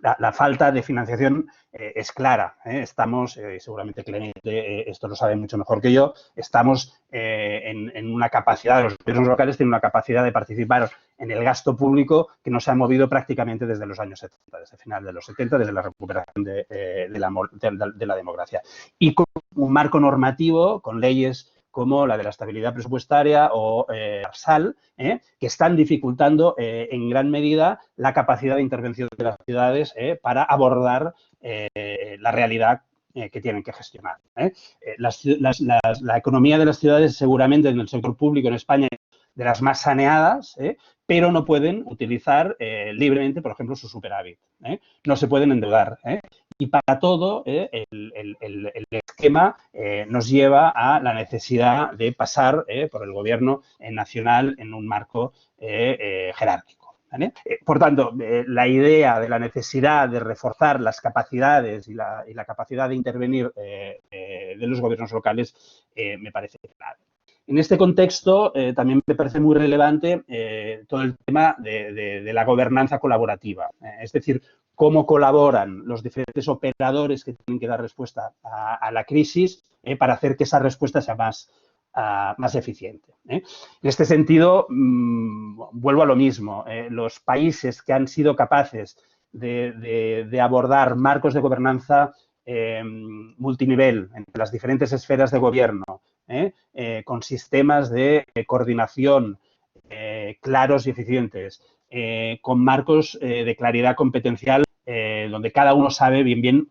la falta de financiación es clara. Estamos, seguramente Clemente esto lo sabe mucho mejor que yo, estamos en una capacidad, los gobiernos locales tienen una capacidad de participar en el gasto público que no se ha movido prácticamente desde los años 70, desde el final de los 70, desde la recuperación de la democracia. Y con un marco normativo, con leyes como la de la estabilidad presupuestaria o ARSAL, que están dificultando en gran medida la capacidad de intervención de las ciudades para abordar la realidad que tienen que gestionar. La economía de las ciudades seguramente en el sector público en España es de las más saneadas, pero no pueden utilizar libremente, por ejemplo, su superávit. No se pueden endeudar. Y para todo, el esquema nos lleva a la necesidad de pasar por el gobierno nacional en un marco jerárquico. ¿Vale? Por tanto, la idea de la necesidad de reforzar las capacidades y la capacidad de intervenir de los gobiernos locales me parece clave. En este contexto, también me parece muy relevante todo el tema de la gobernanza colaborativa, es decir, cómo colaboran los diferentes operadores que tienen que dar respuesta a la crisis para hacer que esa respuesta sea más eficiente. En este sentido, vuelvo a lo mismo. Los países que han sido capaces de abordar marcos de gobernanza multinivel entre las diferentes esferas de gobierno, con sistemas de coordinación claros y eficientes, con marcos de claridad competencial donde cada uno sabe bien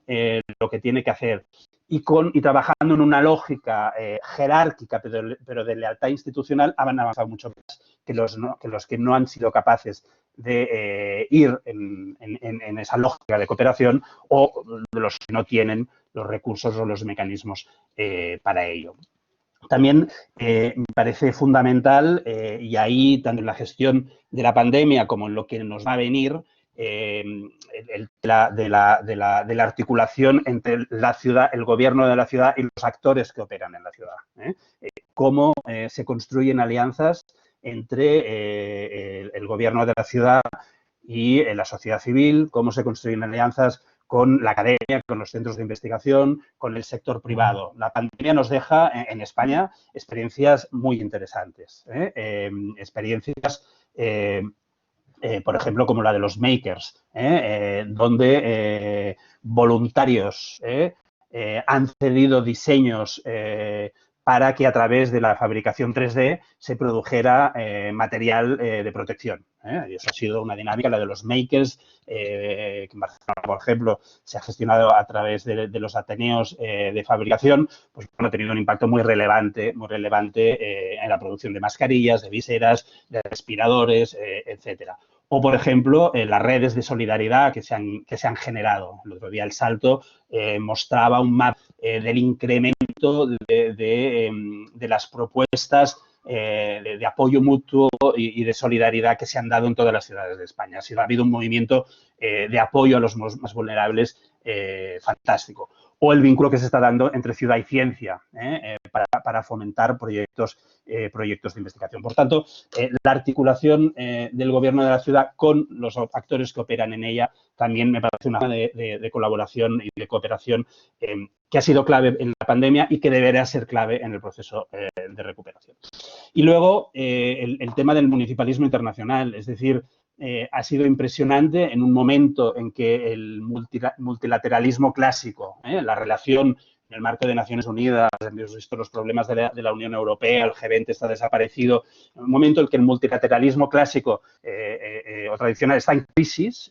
lo que tiene que hacer y trabajando en una lógica jerárquica, pero de lealtad institucional, han avanzado mucho más que los que no han sido capaces de ir en esa lógica de cooperación, o de los que no tienen los recursos o los mecanismos para ello. También me parece fundamental, y ahí tanto en la gestión de la pandemia como en lo que nos va a venir, de la articulación entre la ciudad, el gobierno de la ciudad y los actores que operan en la ciudad. Cómo se construyen alianzas entre el gobierno de la ciudad y la sociedad civil, cómo se construyen alianzas con la academia, con los centros de investigación, con el sector privado. La pandemia nos deja en España experiencias muy interesantes, experiencias, por ejemplo, como la de los makers, donde voluntarios han cedido diseños para que a través de la fabricación 3D se produjera material de protección. Y eso ha sido una dinámica, la de los makers, que en Barcelona, por ejemplo, se ha gestionado a través de los ateneos de fabricación, pues ha tenido un impacto muy relevante en la producción de mascarillas, de viseras, de respiradores, etcétera. O, por ejemplo, las redes de solidaridad que se han generado. El otro día El Salto mostraba un mapa del incremento de las propuestas de apoyo mutuo y de solidaridad que se han dado en todas las ciudades de España. Ha habido un movimiento de apoyo a los más vulnerables fantástico. O el vínculo que se está dando entre ciudad y ciencia para fomentar proyectos de investigación. Por tanto, la articulación del gobierno de la ciudad con los actores que operan en ella también me parece una forma de colaboración y de cooperación que ha sido clave en la pandemia y que deberá ser clave en el proceso de recuperación. Y luego, el tema del municipalismo internacional, es decir, ha sido impresionante en un momento en que el multilateralismo clásico, la relación en el marco de Naciones Unidas, hemos visto los problemas de la Unión Europea, el G20 está desaparecido, en un momento en que el multilateralismo clásico o tradicional está en crisis,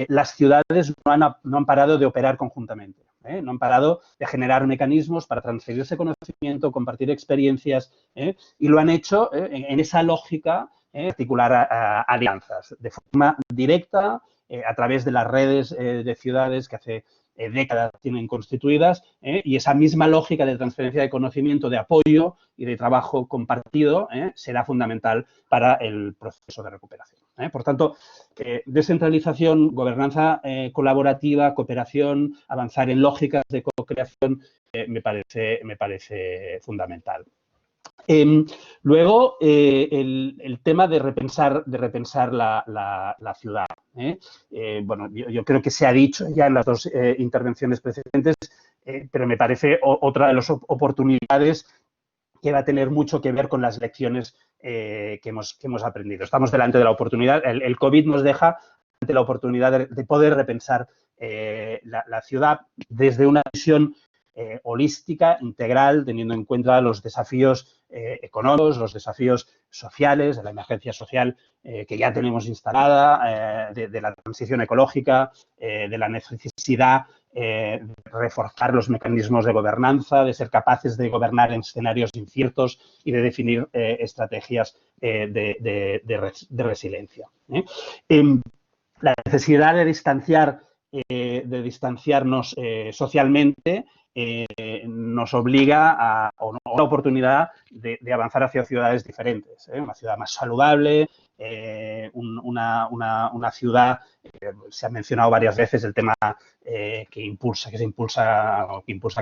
las ciudades no han parado de operar conjuntamente. No han parado de generar mecanismos para transferirse conocimiento, compartir experiencias, y lo han hecho en esa lógica articular alianzas de forma directa a través de las redes de ciudades que hace décadas tienen constituidas, y esa misma lógica de transferencia de conocimiento, de apoyo y de trabajo compartido será fundamental para el proceso de recuperación. Por tanto, descentralización, gobernanza colaborativa, cooperación, avanzar en lógicas de co-creación me parece fundamental. Luego, el tema de repensar la ciudad. Bueno, yo creo que se ha dicho ya en las dos intervenciones precedentes, pero me parece otra de las oportunidades que va a tener mucho que ver con las lecciones que hemos aprendido. Estamos delante de la oportunidad. El COVID nos deja ante la oportunidad de poder repensar la ciudad desde una visión holística, integral, teniendo en cuenta los desafíos económicos, los desafíos sociales, de la emergencia social que ya tenemos instalada, de la transición ecológica, de la necesidad de reforzar los mecanismos de gobernanza, de ser capaces de gobernar en escenarios inciertos y de definir estrategias de resiliencia. La necesidad de distanciarnos socialmente nos obliga a una oportunidad de avanzar hacia ciudades diferentes, una ciudad más saludable, una ciudad, se ha mencionado varias veces el tema que impulsa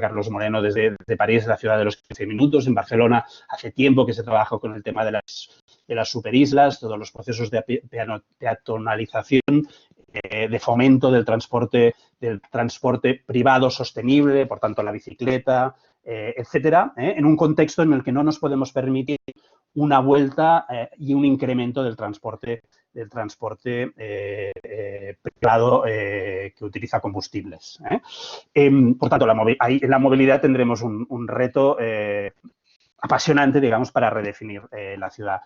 Carlos Moreno desde París, la ciudad de los 15 minutos. En Barcelona hace tiempo que se trabaja con el tema de las superislas, todos los procesos de peatonalización, de fomento del transporte privado sostenible, por tanto la bicicleta, etcétera, en un contexto en el que no nos podemos permitir una vuelta y un incremento del transporte privado que utiliza combustibles. Por tanto, ahí en la movilidad tendremos un reto apasionante, digamos, para redefinir la ciudad,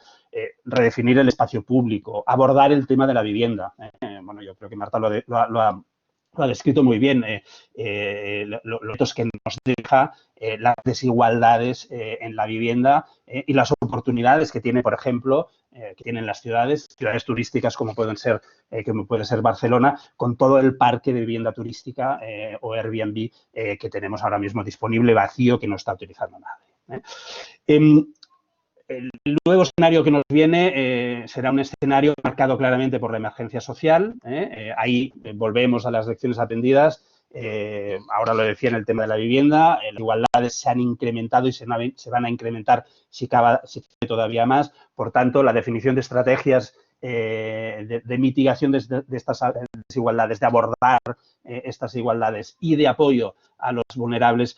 redefinir el espacio público, abordar el tema de la vivienda. Bueno, yo creo que Marta lo lo ha descrito muy bien, los que nos deja las desigualdades en la vivienda y las oportunidades que tiene, por ejemplo, que tienen las ciudades turísticas como puede ser Barcelona, con todo el parque de vivienda turística o Airbnb que tenemos ahora mismo disponible, vacío, que no está utilizando nadie. El nuevo escenario que nos viene será un escenario marcado claramente por la emergencia social. Ahí volvemos a las lecciones aprendidas. Ahora lo decía en el tema de la vivienda, las desigualdades se han incrementado y se van a incrementar si cabe todavía más. Por tanto, la definición de estrategias de mitigación de estas desigualdades, de abordar estas igualdades y de apoyo a los vulnerables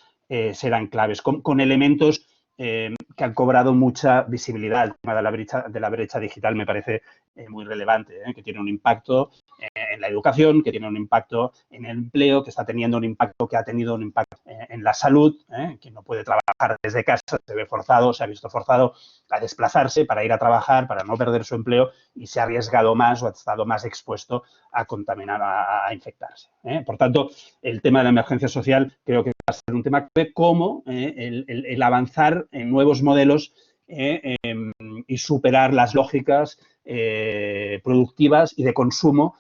serán claves, con elementos que han cobrado mucha visibilidad. El tema de la brecha digital me parece muy relevante, que tiene un impacto en la educación, que tiene un impacto en el empleo, que ha tenido un impacto en la salud, que no puede trabajar desde casa, se ha visto forzado a desplazarse para ir a trabajar, para no perder su empleo y se ha arriesgado más o ha estado más expuesto a contaminar, a infectarse. Por tanto, el tema de la emergencia social creo que va a ser un tema clave, como el avanzar en nuevos modelos y superar las lógicas productivas y de consumo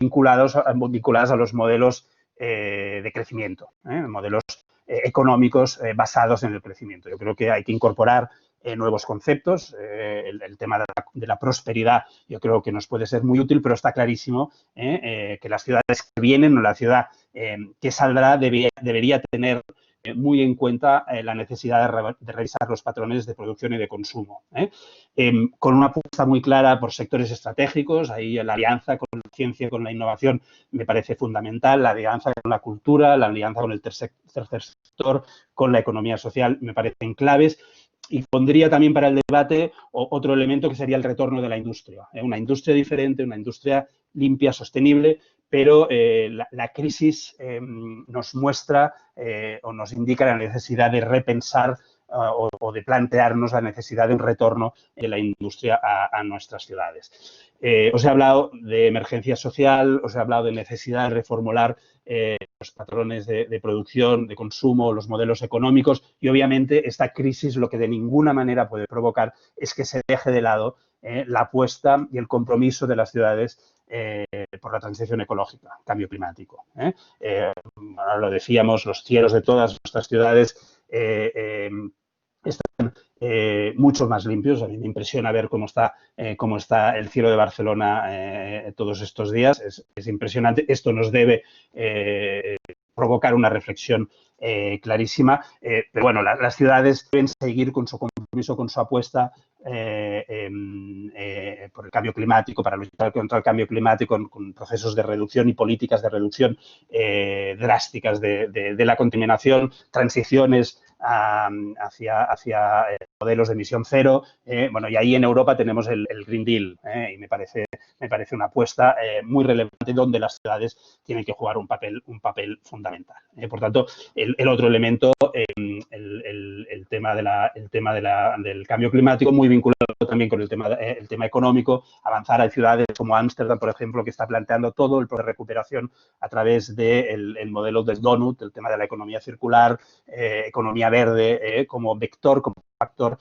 vinculadas a los modelos de crecimiento, modelos económicos basados en el crecimiento. Yo creo que hay que incorporar nuevos conceptos. El tema de la prosperidad yo creo que nos puede ser muy útil, pero está clarísimo que las ciudades que vienen o la ciudad que saldrá debería tener muy en cuenta la necesidad de revisar los patrones de producción y de consumo, con una apuesta muy clara por sectores estratégicos. Ahí la alianza con la ciencia y con la innovación me parece fundamental, la alianza con la cultura, la alianza con el tercer sector, con la economía social me parecen claves. Y pondría también para el debate otro elemento que sería el retorno de la industria. Una industria diferente, una industria limpia, sostenible, pero la crisis nos muestra o nos indica la necesidad de repensar o de plantearnos la necesidad de un retorno de la industria a nuestras ciudades. Os he hablado de emergencia social, os he hablado de necesidad de reformular los patrones de producción, de consumo, los modelos económicos y, obviamente, esta crisis lo que de ninguna manera puede provocar es que se deje de lado la apuesta y el compromiso de las ciudades por la transición ecológica, cambio climático. Ahora lo decíamos, los cielos de todas nuestras ciudades están mucho más limpios. A mí me impresiona ver cómo está el cielo de Barcelona todos estos días. Es impresionante. Esto nos debe provocar una reflexión clarísima. Pero bueno, las ciudades deben seguir con su compromiso, con su apuesta por el cambio climático, para luchar contra el cambio climático, con procesos de reducción y políticas de reducción drásticas de la contaminación, transiciones hacia modelos de emisión cero. Bueno, y ahí en Europa tenemos el Green Deal y me parece una apuesta muy relevante donde las ciudades tienen que jugar un papel fundamental. Por tanto, el otro elemento, el tema del cambio climático, muy vinculado también con el tema económico, avanzar a ciudades como Ámsterdam, por ejemplo, que está planteando todo el proceso de recuperación a través del modelo del donut, el tema de la economía circular, economía verde, como vector, como factor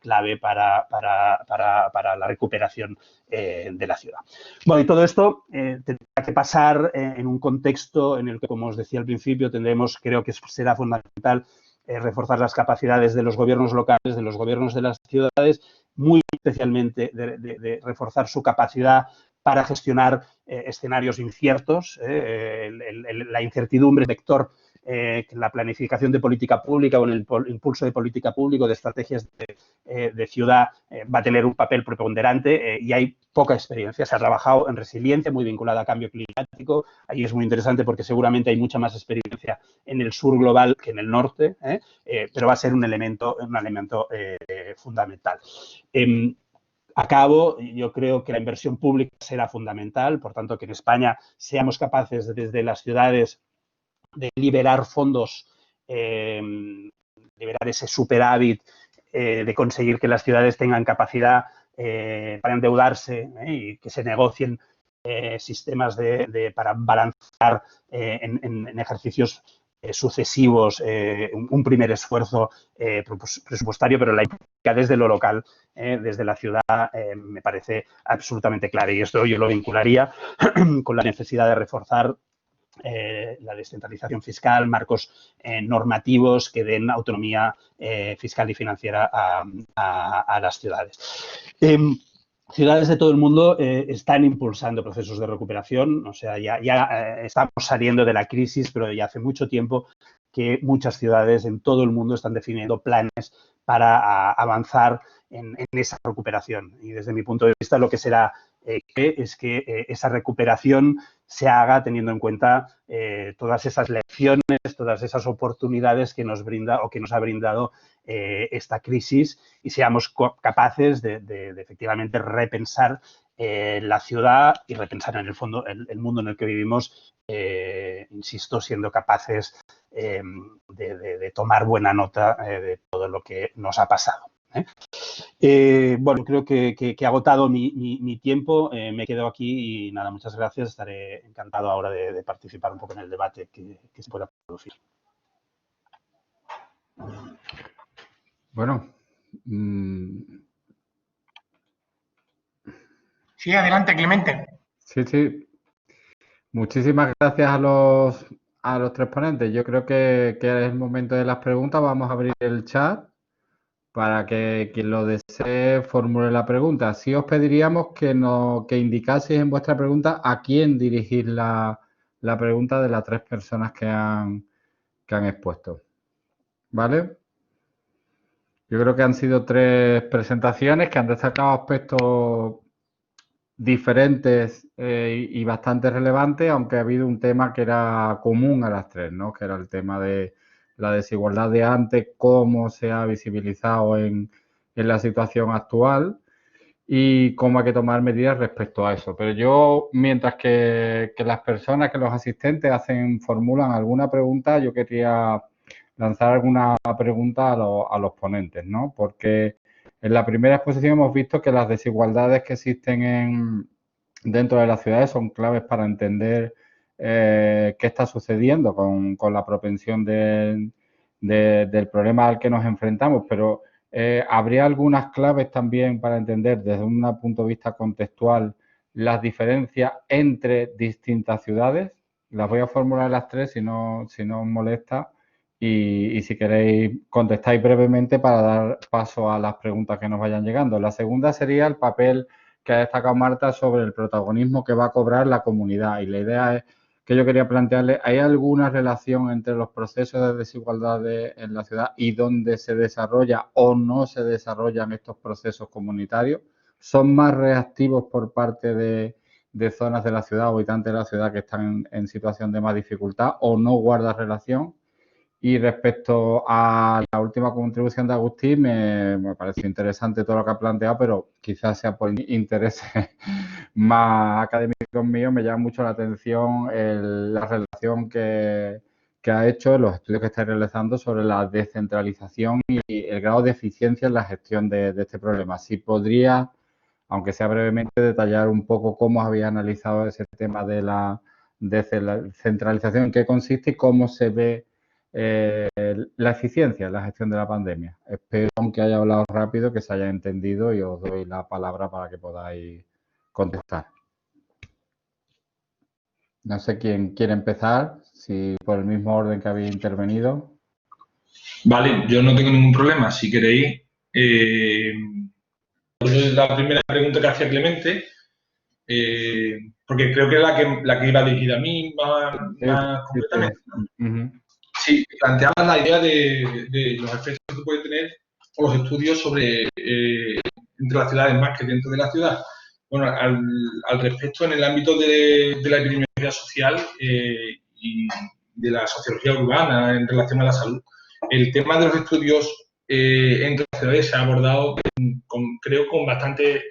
clave para la recuperación de la ciudad. Bueno, y todo esto tendrá que pasar en un contexto en el que, como os decía al principio, creo que será fundamental reforzar las capacidades de los gobiernos locales, de los gobiernos de las ciudades, muy especialmente de reforzar su capacidad para gestionar escenarios inciertos. La incertidumbre, vector, la planificación de política pública o en el impulso de política pública o de estrategias de ciudad va a tener un papel preponderante y hay poca experiencia. Se ha trabajado en resiliencia, muy vinculada a cambio climático. Ahí es muy interesante porque seguramente hay mucha más experiencia en el sur global que en el norte, pero va a ser un elemento fundamental. Acabo, yo creo que la inversión pública será fundamental, por tanto, que en España seamos capaces desde las ciudades de liberar fondos, liberar ese superávit, de conseguir que las ciudades tengan capacidad para endeudarse y que se negocien sistemas para balancear en ejercicios sucesivos un primer esfuerzo presupuestario, pero la implicación desde lo local, desde la ciudad, me parece absolutamente clara. Y esto yo lo vincularía con la necesidad de reforzar la descentralización fiscal, marcos normativos que den autonomía fiscal y financiera a las ciudades. Ciudades de todo el mundo están impulsando procesos de recuperación, o sea, ya estamos saliendo de la crisis, pero ya hace mucho tiempo que muchas ciudades en todo el mundo están definiendo planes para avanzar en esa recuperación. Y desde mi punto de vista lo que será es que esa recuperación se haga teniendo en cuenta todas esas lecciones, todas esas oportunidades que nos brinda o que nos ha brindado esta crisis y seamos capaces de efectivamente repensar la ciudad y repensar en el fondo el mundo en el que vivimos, insisto, siendo capaces de tomar buena nota de todo lo que nos ha pasado. Bueno, creo que he agotado mi tiempo, me quedo aquí y nada, muchas gracias. Estaré encantado ahora de participar un poco en el debate que se pueda producir. Bueno. Sí, adelante, Clemente. Sí. Muchísimas gracias a los tres ponentes. Yo creo que es el momento de las preguntas. Vamos a abrir el chat para que quien lo desee formule la pregunta. Sí os pediríamos que indicaseis en vuestra pregunta a quién dirigir la pregunta de las tres personas que han expuesto. ¿Vale? Yo creo que han sido tres presentaciones que han destacado aspectos diferentes y bastante relevantes, aunque ha habido un tema que era común a las tres, ¿no? Que era el tema de la desigualdad de antes, cómo se ha visibilizado en la situación actual y cómo hay que tomar medidas respecto a eso. Pero yo, mientras que las personas, que los asistentes formulan alguna pregunta, yo quería lanzar alguna pregunta a los ponentes, ¿no? Porque en la primera exposición hemos visto que las desigualdades que existen dentro de las ciudades son claves para entender qué está sucediendo con la propensión del problema al que nos enfrentamos, pero habría algunas claves también para entender desde un punto de vista contextual las diferencias entre distintas ciudades. Las voy a formular las tres si no os molesta. Y si queréis, contestáis brevemente para dar paso a las preguntas que nos vayan llegando. La segunda sería el papel que ha destacado Marta sobre el protagonismo que va a cobrar la comunidad. Y la idea es que yo quería plantearle, ¿hay alguna relación entre los procesos de desigualdad en la ciudad y dónde se desarrolla o no se desarrollan estos procesos comunitarios? ¿Son más reactivos por parte de zonas de la ciudad o habitantes de la ciudad que están en situación de más dificultad o no guarda relación? Y respecto a la última contribución de Agustín, me pareció interesante todo lo que ha planteado, pero quizás sea por intereses más académicos míos, me llama mucho la atención la relación que ha hecho en los estudios que estáis realizando sobre la descentralización y el grado de eficiencia en la gestión de este problema. Si podría, aunque sea brevemente, detallar un poco cómo había analizado ese tema de la descentralización, en qué consiste y cómo se ve la eficiencia en la gestión de la pandemia. Espero, aunque haya hablado rápido, que se haya entendido y os doy la palabra para que podáis contestar. No sé quién quiere empezar, si por el mismo orden que habéis intervenido. Vale, yo no tengo ningún problema. Si queréis, la primera pregunta que hacía Clemente, porque creo que es la que iba dirigida a mí más completamente. Sí, planteaba la idea de los efectos que puede tener o los estudios sobre entre las ciudades más que dentro de la ciudad. Bueno, al respecto, en el ámbito de la epidemiología social y de la sociología urbana en relación a la salud, el tema de los estudios entre las ciudades se ha abordado, creo, con bastante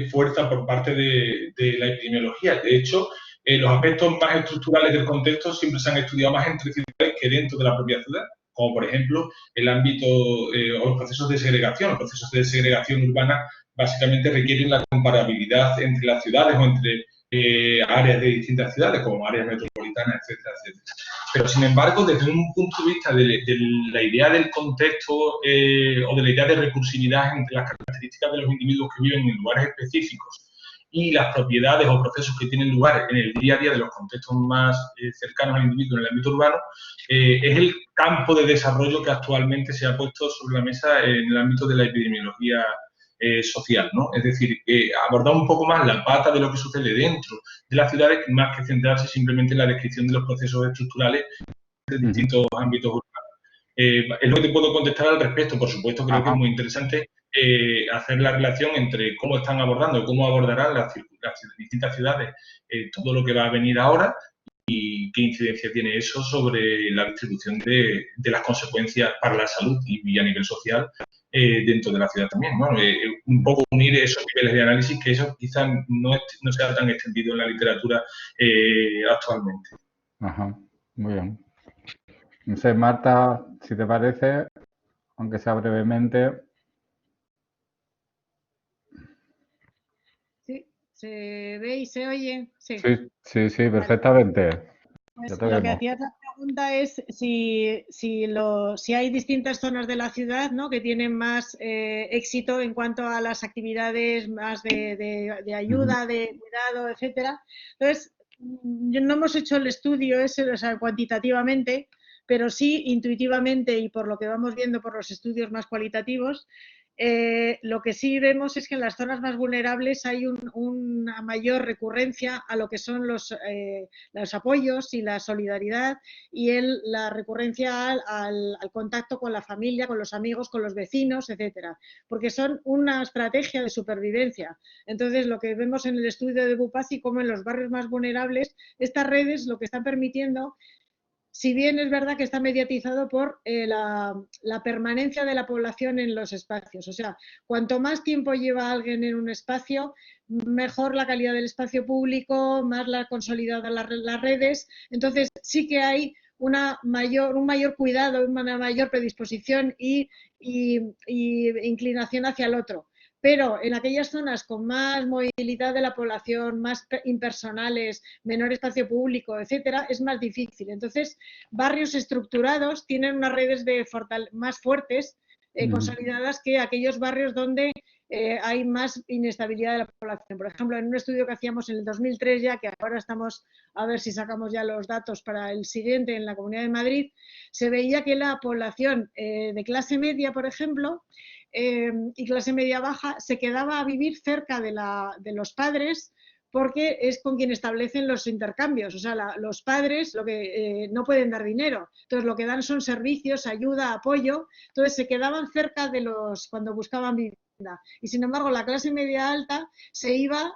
fuerza por parte de la epidemiología. De hecho, los aspectos más estructurales del contexto siempre se han estudiado más entre ciudades que dentro de la propia ciudad, como por ejemplo el ámbito o los procesos de segregación. Los procesos de segregación urbana básicamente requieren la comparabilidad entre las ciudades o entre áreas de distintas ciudades, como áreas metropolitanas, etcétera, etcétera. Pero, sin embargo, desde un punto de vista de la idea del contexto o de la idea de recursividad entre las características de los individuos que viven en lugares específicos y las propiedades o procesos que tienen lugar en el día a día de los contextos más cercanos al individuo en el ámbito urbano, es el campo de desarrollo que actualmente se ha puesto sobre la mesa en el ámbito de la epidemiología social, ¿no? Es decir, abordar un poco más la pata de lo que sucede dentro de las ciudades, más que centrarse simplemente en la descripción de los procesos estructurales de distintos ámbitos urbanos. Es lo que te puedo contestar al respecto. Por supuesto, creo que es muy interesante hacer la relación entre cómo están abordando, cómo abordarán las distintas ciudades todo lo que va a venir ahora y qué incidencia tiene eso sobre la distribución de las consecuencias para la salud y a nivel social dentro de la ciudad también, ¿no? Un poco unir esos niveles de análisis, que eso quizás no sea tan extendido en la literatura actualmente. Ajá, muy bien. No sé, Marta, si te parece, aunque sea brevemente. Sí, ¿se ve y se oye? Sí. Sí, perfectamente. Pues lo que hacías la pregunta es si hay distintas zonas de la ciudad, ¿no?, que tienen más éxito en cuanto a las actividades más de ayuda, de cuidado, etcétera. Entonces, no hemos hecho el estudio ese, o sea, cuantitativamente, pero sí intuitivamente y por lo que vamos viendo por los estudios más cualitativos, lo que sí vemos es que en las zonas más vulnerables hay una mayor recurrencia a lo que son los apoyos y la solidaridad y la recurrencia al contacto con la familia, con los amigos, con los vecinos, etcétera, porque son una estrategia de supervivencia. Entonces, lo que vemos en el estudio de Bupazzi, como en los barrios más vulnerables, estas redes lo que están permitiendo, si bien es verdad que está mediatizado por la permanencia de la población en los espacios. O sea, cuanto más tiempo lleva alguien en un espacio, mejor la calidad del espacio público, más la consolidada las redes. Entonces, sí que hay un mayor cuidado, una mayor predisposición y inclinación hacia el otro. Pero en aquellas zonas con más movilidad de la población, más impersonales, menor espacio público, etcétera, es más difícil. Entonces, barrios estructurados tienen unas redes más fuertes, consolidadas, que aquellos barrios donde hay más inestabilidad de la población. Por ejemplo, en un estudio que hacíamos en el 2003 ya, que ahora estamos a ver si sacamos ya los datos para el siguiente en la Comunidad de Madrid, se veía que la población de clase media, por ejemplo, y clase media baja, se quedaba a vivir cerca de los padres, porque es con quien establecen los intercambios. O sea, los padres no pueden dar dinero, entonces lo que dan son servicios, ayuda, apoyo. Entonces se quedaban cerca de cuando buscaban vivienda. Y sin embargo, la clase media alta se iba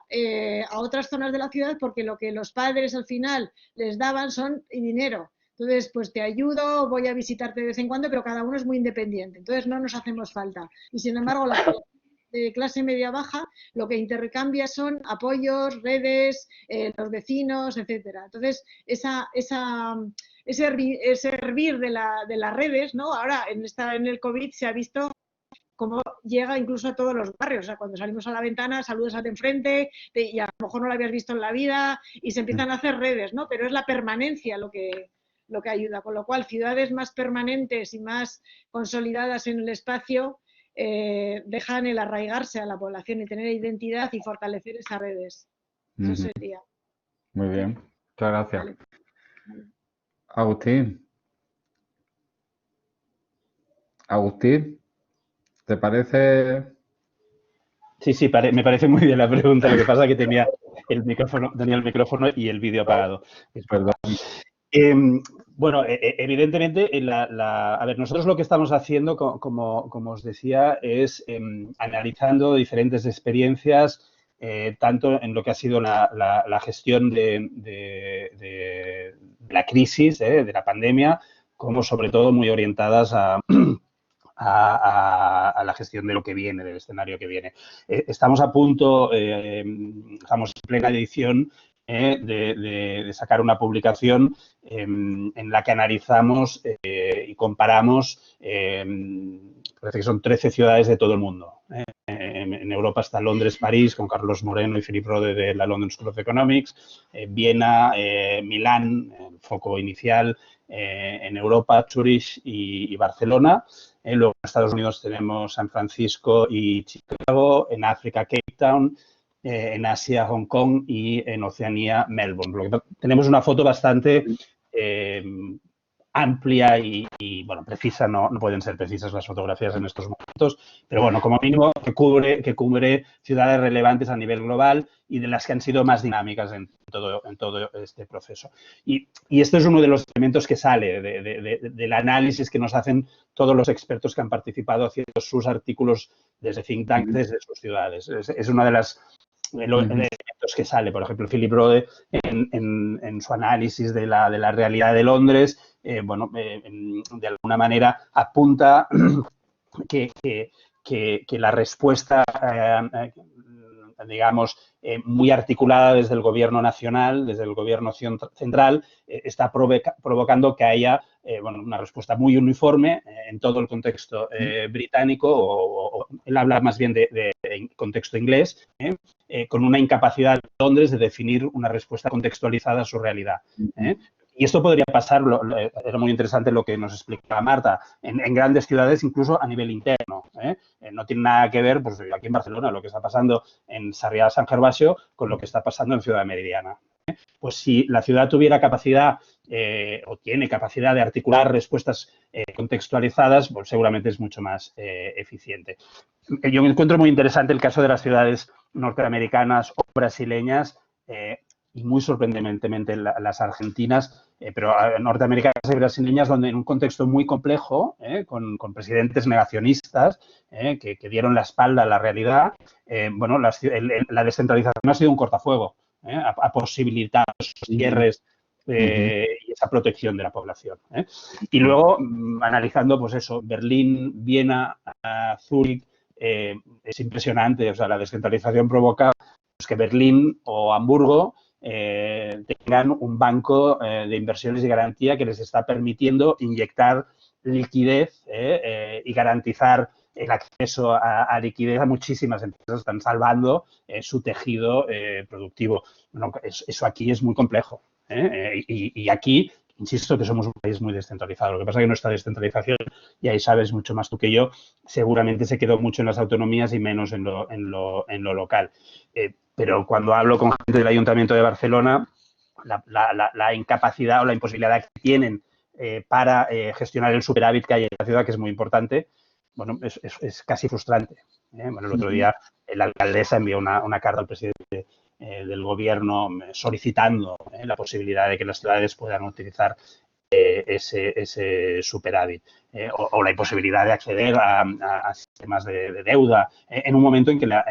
a otras zonas de la ciudad, porque lo que los padres al final les daban son dinero. Entonces, pues te ayudo, voy a visitarte de vez en cuando, pero cada uno es muy independiente. Entonces no nos hacemos falta. Y sin embargo, la de clase media baja lo que intercambia son apoyos, redes, los vecinos, etcétera. Entonces, ese hervir de las redes, ¿no? Ahora en el COVID se ha visto cómo llega incluso a todos los barrios. O sea, cuando salimos a la ventana, saludas al de enfrente y a lo mejor no lo habías visto en la vida y se empiezan a hacer redes, ¿no? Pero es la permanencia lo que ayuda, con lo cual ciudades más permanentes y más consolidadas en el espacio dejan el arraigarse a la población y tener identidad y fortalecer esas redes. Eso sería. Muy bien, muchas gracias. Vale. Agustín, ¿te parece? Sí, me parece muy bien la pregunta. Lo que pasa es que tenía el micrófono y el vídeo apagado. Perdón. Bueno, evidentemente, a ver, nosotros lo que estamos haciendo, como os decía, es analizando diferentes experiencias, tanto en lo que ha sido la gestión de la crisis, de la pandemia, como sobre todo muy orientadas a la gestión de lo que viene, del escenario que viene. Estamos a punto, estamos en plena edición de sacar una publicación en la que analizamos y comparamos, parece que son 13 ciudades de todo el mundo. En Europa está Londres, París, con Carlos Moreno y Philip Rode de la London School of Economics, Viena, Milán, el foco inicial, en Europa, Zurich y Barcelona. Luego en Estados Unidos tenemos San Francisco y Chicago, en África, Cape Town, en Asia, Hong Kong y en Oceanía, Melbourne. Tenemos una foto bastante amplia y, bueno, precisa, no pueden ser precisas las fotografías en estos momentos, pero bueno, como mínimo que cubre ciudades relevantes a nivel global y de las que han sido más dinámicas en todo este proceso. Y esto es uno de los elementos que sale del análisis que nos hacen todos los expertos que han participado haciendo sus artículos desde think tank, desde sus ciudades. Es una de las elementos que sale. Por ejemplo, Philip Rode en su análisis de la realidad de Londres, de alguna manera apunta que la respuesta, digamos, muy articulada desde el gobierno nacional, desde el gobierno central, está provocando que haya una respuesta muy uniforme en todo el contexto británico, o él habla más bien de contexto inglés, con una incapacidad de Londres de definir una respuesta contextualizada a su realidad. Y esto podría pasar, era muy interesante lo que nos explicaba Marta, en grandes ciudades, incluso a nivel interno. No tiene nada que ver, pues aquí en Barcelona, lo que está pasando en Sarriá San Gervasio con lo que está pasando en Ciudad Meridiana. Pues si la ciudad tuviera capacidad o tiene capacidad de articular respuestas contextualizadas, pues seguramente es mucho más eficiente. Yo encuentro muy interesante el caso de las ciudades norteamericanas o brasileñas, y muy sorprendentemente las argentinas, pero norteamericanas y brasileñas, donde en un contexto muy complejo, con presidentes negacionistas que dieron la espalda a la realidad, la descentralización ha sido un cortafuego, ha posibilitado esos cierres y esa protección de la población. Y luego, analizando, pues eso, Berlín, Viena, Zúrich, es impresionante, o sea, la descentralización provoca pues, que Berlín o Hamburgo tengan un banco de inversiones y garantía que les está permitiendo inyectar liquidez y garantizar el acceso a liquidez a muchísimas empresas. Están salvando su tejido productivo. Bueno, eso aquí es muy complejo. Y aquí, insisto, que somos un país muy descentralizado. Lo que pasa es que nuestra descentralización, y ahí sabes mucho más tú que yo, seguramente se quedó mucho en las autonomías y menos en lo local. Pero cuando hablo con gente del Ayuntamiento de Barcelona, la incapacidad o la imposibilidad que tienen para gestionar el superávit que hay en la ciudad, que es muy importante, bueno, es casi frustrante. Bueno, el otro día la alcaldesa envió una carta al presidente del gobierno solicitando la posibilidad de que las ciudades puedan utilizar ese superávit o la imposibilidad de acceder a sistemas de deuda en un momento en que la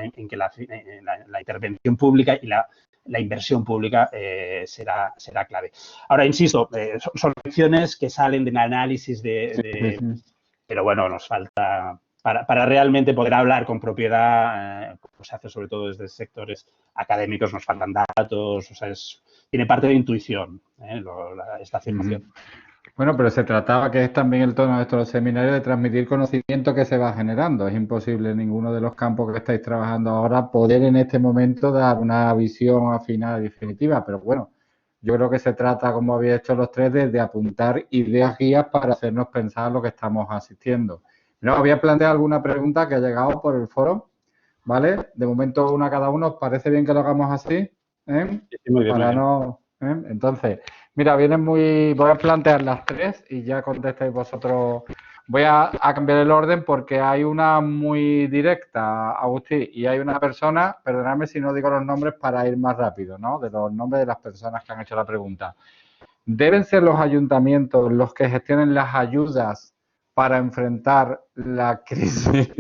intervención pública y la inversión pública será clave. Ahora, insisto, son lecciones que salen del análisis pero bueno, nos falta, para realmente poder hablar con propiedad, como se hace sobre todo desde sectores académicos, nos faltan datos, o sea, tiene parte de intuición esta afirmación. Bueno, pero se trataba, que es también el tono de estos seminarios, de transmitir conocimiento que se va generando. Es imposible en ninguno de los campos que estáis trabajando ahora poder en este momento dar una visión final y definitiva, pero bueno, yo creo que se trata, como habéis hecho los tres, de apuntar ideas guías para hacernos pensar lo que estamos asistiendo. No, voy a plantear alguna pregunta que ha llegado por el foro, ¿vale? De momento una cada uno. ¿Os parece bien que lo hagamos así? Sí, muy bien, para no... Entonces, mira, voy a plantear las tres y ya contestáis vosotros. Voy a cambiar el orden porque hay una muy directa, Agustín, y hay una persona, perdonadme si no digo los nombres para ir más rápido, ¿no? De los nombres de las personas que han hecho la pregunta. ¿Deben ser los ayuntamientos los que gestionen las ayudas para enfrentar la crisis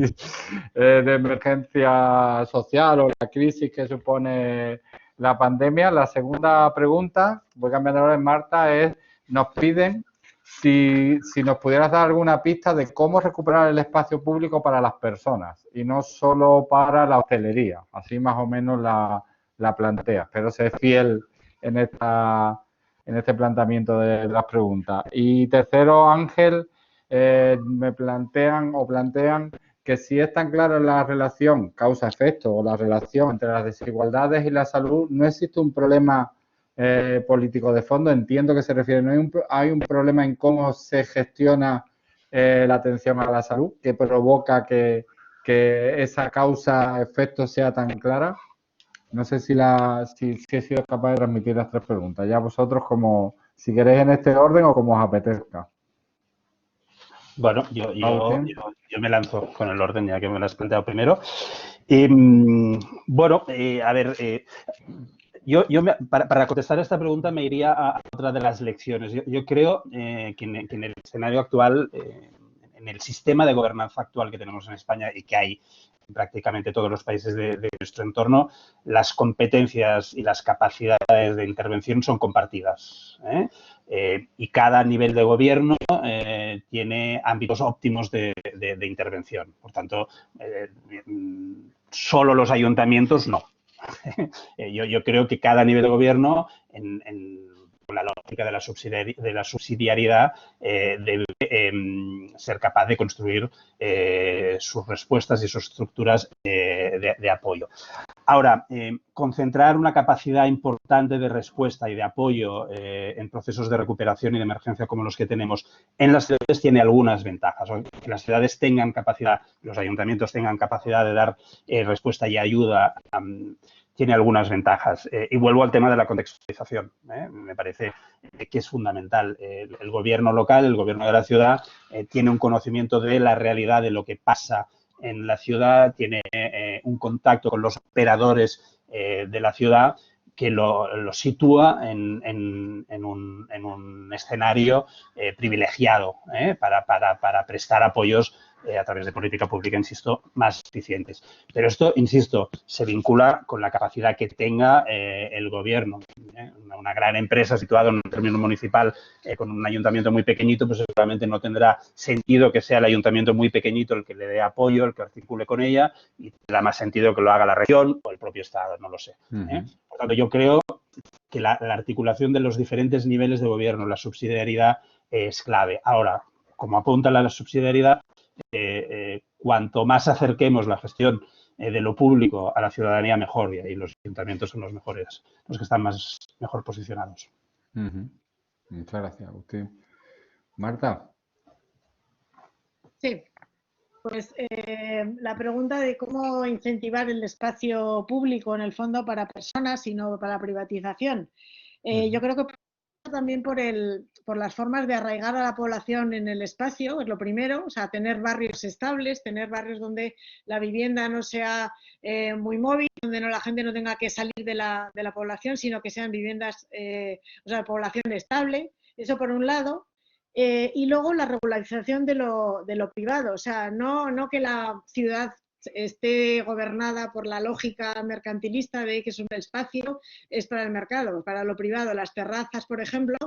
de emergencia social o la crisis que supone la pandemia? La segunda pregunta, voy cambiando ahora en Marta, nos piden si nos pudieras dar alguna pista de cómo recuperar el espacio público para las personas y no solo para la hostelería. Así más o menos la plantea. Espero ser fiel en este planteamiento de las preguntas. Y tercero, Ángel, me plantean que si es tan clara la relación causa-efecto o la relación entre las desigualdades y la salud, no existe un problema político de fondo. Entiendo que se refiere, hay un problema en cómo se gestiona la atención a la salud que provoca que esa causa-efecto sea tan clara. No sé si he sido capaz de transmitir las tres preguntas. Ya vosotros, como si queréis en este orden o como os apetezca. Bueno, yo me lanzo con el orden, ya que me lo has planteado primero. Bueno, a ver, para contestar a esta pregunta me iría a otra de las lecciones. Yo creo que en el escenario actual, en el sistema de gobernanza actual que tenemos en España y que hay en prácticamente todos los países de nuestro entorno, las competencias y las capacidades de intervención son compartidas, y cada nivel de gobierno tiene ámbitos óptimos de intervención. Por tanto, solo los ayuntamientos no. Yo creo que cada nivel de gobierno, con la lógica de la subsidiariedad, debe ser capaz de construir sus respuestas y sus estructuras de apoyo. Ahora, concentrar una capacidad importante de respuesta y de apoyo en procesos de recuperación y de emergencia como los que tenemos en las ciudades tiene algunas ventajas. Que las ciudades tengan capacidad, los ayuntamientos tengan capacidad de dar respuesta y ayuda tiene algunas ventajas. Y vuelvo al tema de la contextualización. Me parece que es fundamental. El gobierno local, el gobierno de la ciudad, tiene un conocimiento de la realidad de lo que pasa en la ciudad, tiene un contacto con los operadores de la ciudad que lo sitúa en un escenario privilegiado para prestar apoyos a través de política pública, insisto, más eficientes. Pero esto, insisto, se vincula con la capacidad que tenga el gobierno. Una gran empresa situada en un término municipal con un ayuntamiento muy pequeñito, pues seguramente no tendrá sentido que sea el ayuntamiento muy pequeñito el que le dé apoyo, el que articule con ella, y tendrá más sentido que lo haga la región o el propio Estado, no lo sé. Por tanto, yo creo que la articulación de los diferentes niveles de gobierno, la subsidiariedad es clave. Ahora, como apunta la subsidiariedad, cuanto más acerquemos la gestión de lo público a la ciudadanía, mejor, y ahí los ayuntamientos son los mejores, los que están mejor posicionados. Muchas gracias, Agustín. Marta. Sí, pues la pregunta de cómo incentivar el espacio público en el fondo para personas y no para privatización. Yo creo que también por las formas de arraigar a la población en el espacio, es lo primero, o sea, tener barrios estables, tener barrios donde la vivienda no sea muy móvil, donde la gente no tenga que salir de la población, sino que sean viviendas, o sea, población estable, eso por un lado. Y luego la regularización de lo privado, o sea, no que la ciudad esté gobernada por la lógica mercantilista de que es un espacio, es para el mercado, para lo privado. Las terrazas, por ejemplo,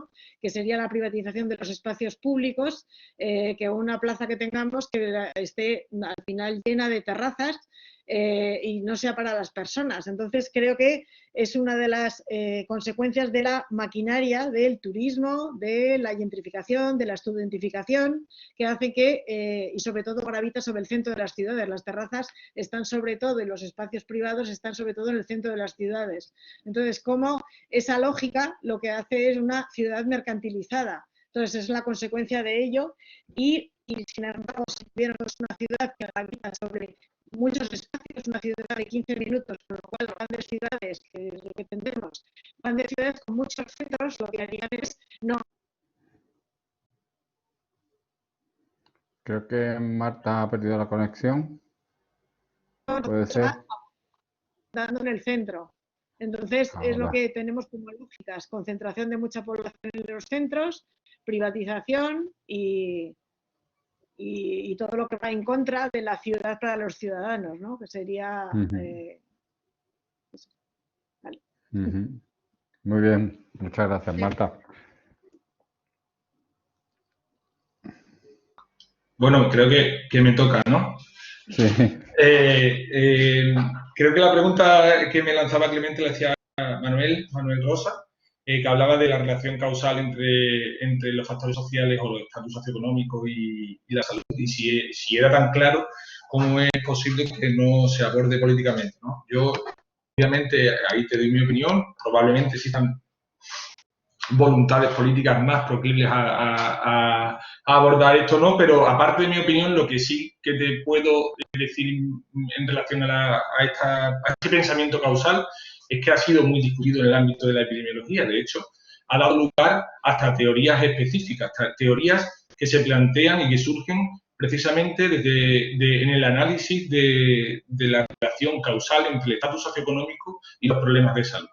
que sería la privatización de los espacios públicos, que una plaza que tengamos que esté al final llena de terrazas, y no sea para las personas. Entonces creo que es una de las consecuencias de la maquinaria del turismo, de la gentrificación, de la estudentificación, que hace que, y sobre todo gravita sobre el centro de las ciudades. Las terrazas están sobre todo, y los espacios privados están sobre todo en el centro de las ciudades. Entonces, como esa lógica lo que hace es una ciudad mercantilizada. Entonces, es la consecuencia de ello y sin embargo, si tuviéramos una ciudad que gravita sobre muchos espacios, una ciudad de 15 minutos, con lo cual grandes ciudades, que es lo que tendremos, grandes ciudades con muchos centros, lo que harían es no. Creo que Marta ha perdido la conexión. Puede ser. Dando en el centro. Entonces, es lo que tenemos como lógicas: concentración de mucha población en los centros, privatización y todo lo que va en contra de la ciudad para los ciudadanos, ¿no? Que sería... eso. Vale. Muy bien, muchas gracias, Marta. Bueno, creo que me toca, ¿no? Sí. Creo que la pregunta que me lanzaba Clemente la hacía Manuel Rosa, que hablaba de la relación causal entre los factores sociales o los estatus socioeconómicos y la salud, y si era tan claro, ¿cómo es posible que no se aborde políticamente, ¿no? Yo, obviamente, ahí te doy mi opinión, probablemente existan voluntades políticas más proclives a abordar esto, ¿no? Pero aparte de mi opinión, lo que sí que te puedo decir en relación a este pensamiento causal es que ha sido muy discutido en el ámbito de la epidemiología. De hecho, ha dado lugar hasta teorías específicas, hasta teorías que se plantean y que surgen precisamente en el análisis de la relación causal entre el estatus socioeconómico y los problemas de salud.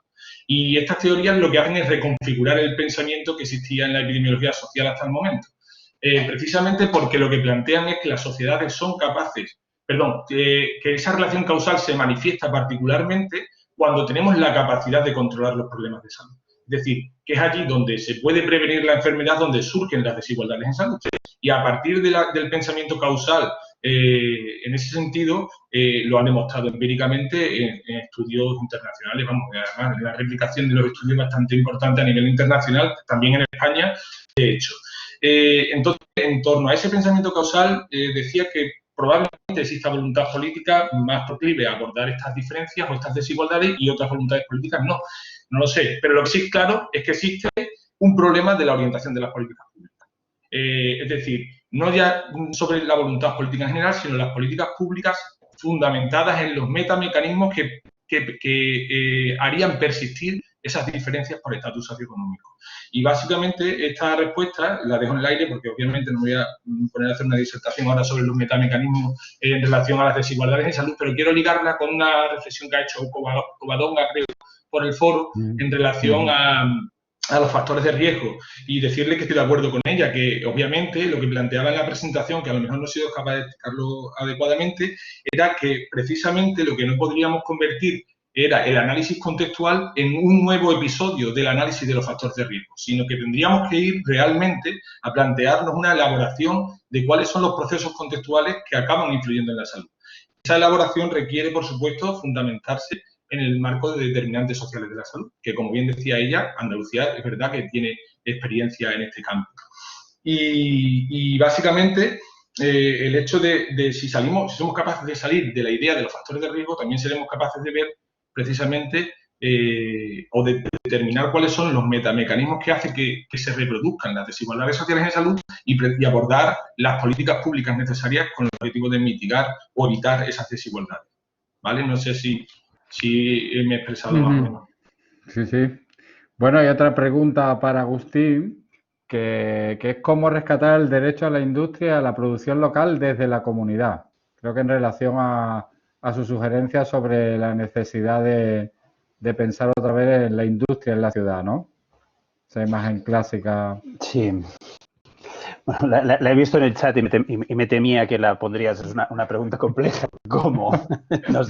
Y estas teorías lo que hacen es reconfigurar el pensamiento que existía en la epidemiología social hasta el momento. Precisamente porque lo que plantean es que las sociedades son capaces, que esa relación causal se manifiesta particularmente cuando tenemos la capacidad de controlar los problemas de salud. Es decir, que es allí donde se puede prevenir la enfermedad, donde surgen las desigualdades en salud. Y a partir del pensamiento causal, en ese sentido, lo han demostrado empíricamente en estudios internacionales. Vamos, además, la replicación de los estudios es bastante importante a nivel internacional, también en España, de hecho. Entonces, en torno a ese pensamiento causal, decía que probablemente exista voluntad política más proclive a abordar estas diferencias o estas desigualdades y otras voluntades políticas no. No lo sé, pero lo que sí es claro es que existe un problema de la orientación de las políticas públicas. Es decir, no ya sobre la voluntad política en general, sino las políticas públicas fundamentadas en los metamecanismos que harían persistir esas diferencias por estatus socioeconómico. Y básicamente esta respuesta la dejo en el aire porque obviamente no voy a poner a hacer una disertación ahora sobre los metamecanismos en relación a las desigualdades en salud, pero quiero ligarla con una reflexión que ha hecho Covadonga, creo, por el foro en relación a los factores de riesgo y decirle que estoy de acuerdo con ella, que obviamente lo que planteaba en la presentación, que a lo mejor no he sido capaz de explicarlo adecuadamente, era que precisamente lo que no podríamos convertir era el análisis contextual en un nuevo episodio del análisis de los factores de riesgo, sino que tendríamos que ir realmente a plantearnos una elaboración de cuáles son los procesos contextuales que acaban influyendo en la salud. Esa elaboración requiere, por supuesto, fundamentarse en el marco de determinantes sociales de la salud, que como bien decía ella, Andalucía es verdad que tiene experiencia en este campo. Y básicamente el hecho de si somos capaces de salir de la idea de los factores de riesgo, también seremos capaces de ver precisamente o de determinar cuáles son los metamecanismos que hacen que se reproduzcan las desigualdades sociales en salud y abordar las políticas públicas necesarias con el objetivo de mitigar o evitar esas desigualdades. ¿Vale? No sé si me he expresado más o menos. Sí, sí. Bueno, hay otra pregunta para Agustín, que es cómo rescatar el derecho a la industria, a la producción local desde la comunidad. Creo que en relación a su sugerencia sobre la necesidad de pensar otra vez en la industria en la ciudad, ¿no? Esa imagen clásica. Sí. Bueno, la he visto en el chat y me temía que la pondrías. Es una pregunta compleja. ¿Cómo? No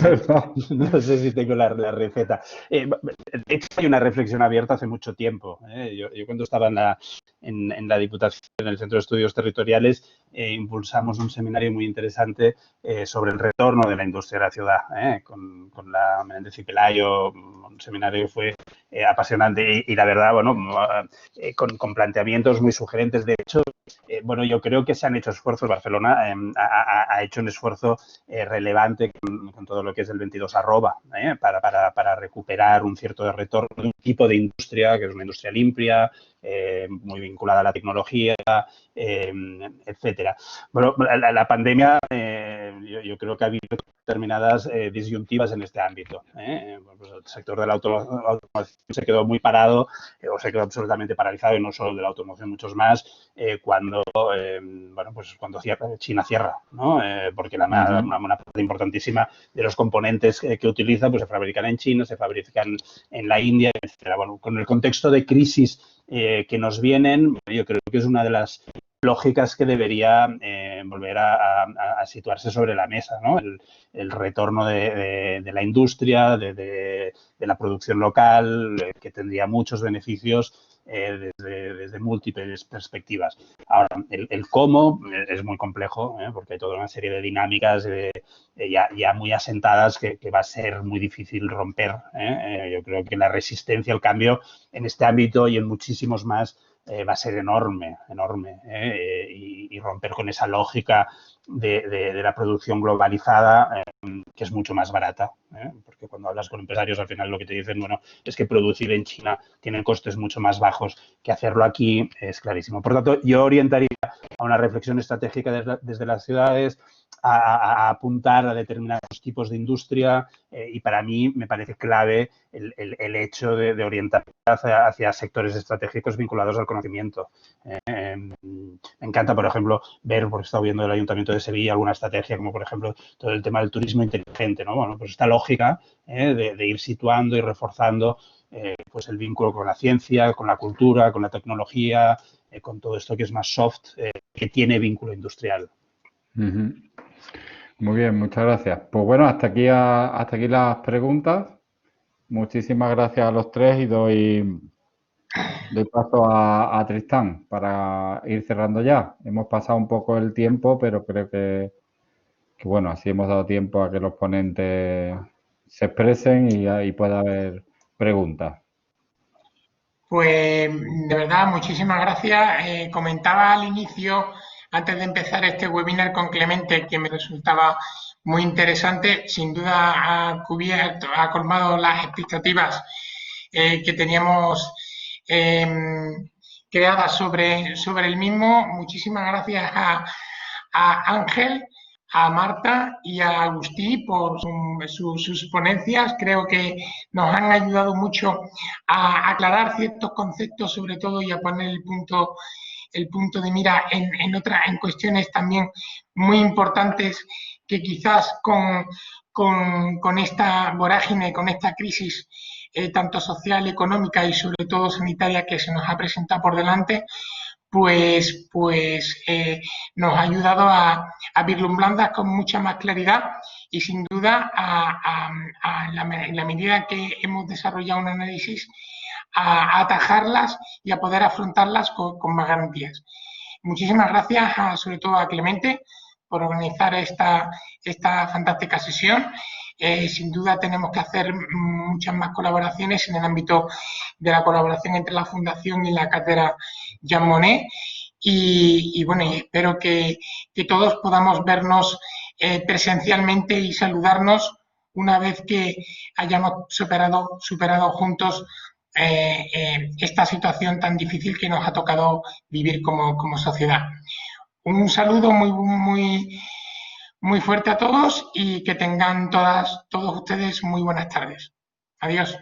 sé si tengo la receta. De hecho, hay una reflexión abierta hace mucho tiempo. Yo cuando estaba en la Diputación, en el Centro de Estudios Territoriales, impulsamos un seminario muy interesante sobre el retorno de la industria a la ciudad, con la Menéndez y Pelayo. Un seminario que fue apasionante y la verdad, bueno, con planteamientos muy sugerentes. De hecho, bueno, yo creo que se han hecho esfuerzos. Barcelona ha hecho un esfuerzo relevante con todo lo que es el 22 arroba, para recuperar un cierto retorno de un tipo de industria que es una industria limpia, muy vinculada a la tecnología, etcétera. Bueno, la pandemia yo creo que ha habido determinadas disyuntivas en este ámbito. Pues el sector de la automoción se quedó muy parado o se quedó absolutamente paralizado, y no solo de la automoción, muchos más, cuando China cierra, ¿no? Porque una parte importantísima de los componentes que utiliza pues se fabrican en China, se fabrican en la India, etcétera. Bueno, con el contexto de crisis que nos vienen, yo creo que es una de las lógicas que debería volver a situarse sobre la mesa, ¿no? El retorno de la industria, de la producción local, que tendría muchos beneficios desde múltiples perspectivas. Ahora, el cómo es muy complejo, porque hay toda una serie de dinámicas ya muy asentadas que va a ser muy difícil romper. Yo creo que la resistencia al cambio en este ámbito y en muchísimos más va a ser enorme, y romper con esa lógica de la producción globalizada, que es mucho más barata, porque cuando hablas con empresarios al final lo que te dicen, bueno, es que producir en China tiene costes mucho más bajos que hacerlo aquí, es clarísimo. Por tanto, yo orientaría a una reflexión estratégica desde las ciudades, a apuntar a determinados tipos de industria, y para mí me parece clave el hecho de orientar hacia sectores estratégicos vinculados al conocimiento. Me encanta, por ejemplo, ver, porque he estado viendo el Ayuntamiento de Sevilla, alguna estrategia como, por ejemplo, todo el tema del turismo inteligente, ¿no? Bueno, pues esta lógica de ir situando y reforzando pues el vínculo con la ciencia, con la cultura, con la tecnología, con todo esto que es más soft, que tiene vínculo industrial. Muy bien, muchas gracias. Pues bueno, hasta aquí las preguntas. Muchísimas gracias a los tres y doy paso a Tristán para ir cerrando ya. Hemos pasado un poco el tiempo, pero creo que bueno, así hemos dado tiempo a que los ponentes se expresen y pueda haber preguntas. Pues de verdad, muchísimas gracias. Comentaba al inicio, antes de empezar este webinar con Clemente, que me resultaba muy interesante. Sin duda ha colmado las expectativas que teníamos creadas sobre el mismo. Muchísimas gracias a Ángel, a Marta y a Agustí por sus ponencias. Creo que nos han ayudado mucho a aclarar ciertos conceptos, sobre todo, y a poner el punto de mira en cuestiones también muy importantes que quizás con esta vorágine, con esta crisis tanto social, económica y sobre todo sanitaria que se nos ha presentado por delante, pues nos ha ayudado a vislumbrarlas con mucha más claridad y sin duda en la medida que hemos desarrollado un análisis a atajarlas y a poder afrontarlas con más garantías. Muchísimas gracias sobre todo a Clemente por organizar esta fantástica sesión. Sin duda tenemos que hacer muchas más colaboraciones en el ámbito de la colaboración entre la Fundación y la Cátedra Jean Monnet. Y bueno, y espero que todos podamos vernos presencialmente y saludarnos una vez que hayamos superado juntos esta situación tan difícil que nos ha tocado vivir como sociedad. Un saludo muy fuerte a todos y que tengan todos ustedes muy buenas tardes. Adiós.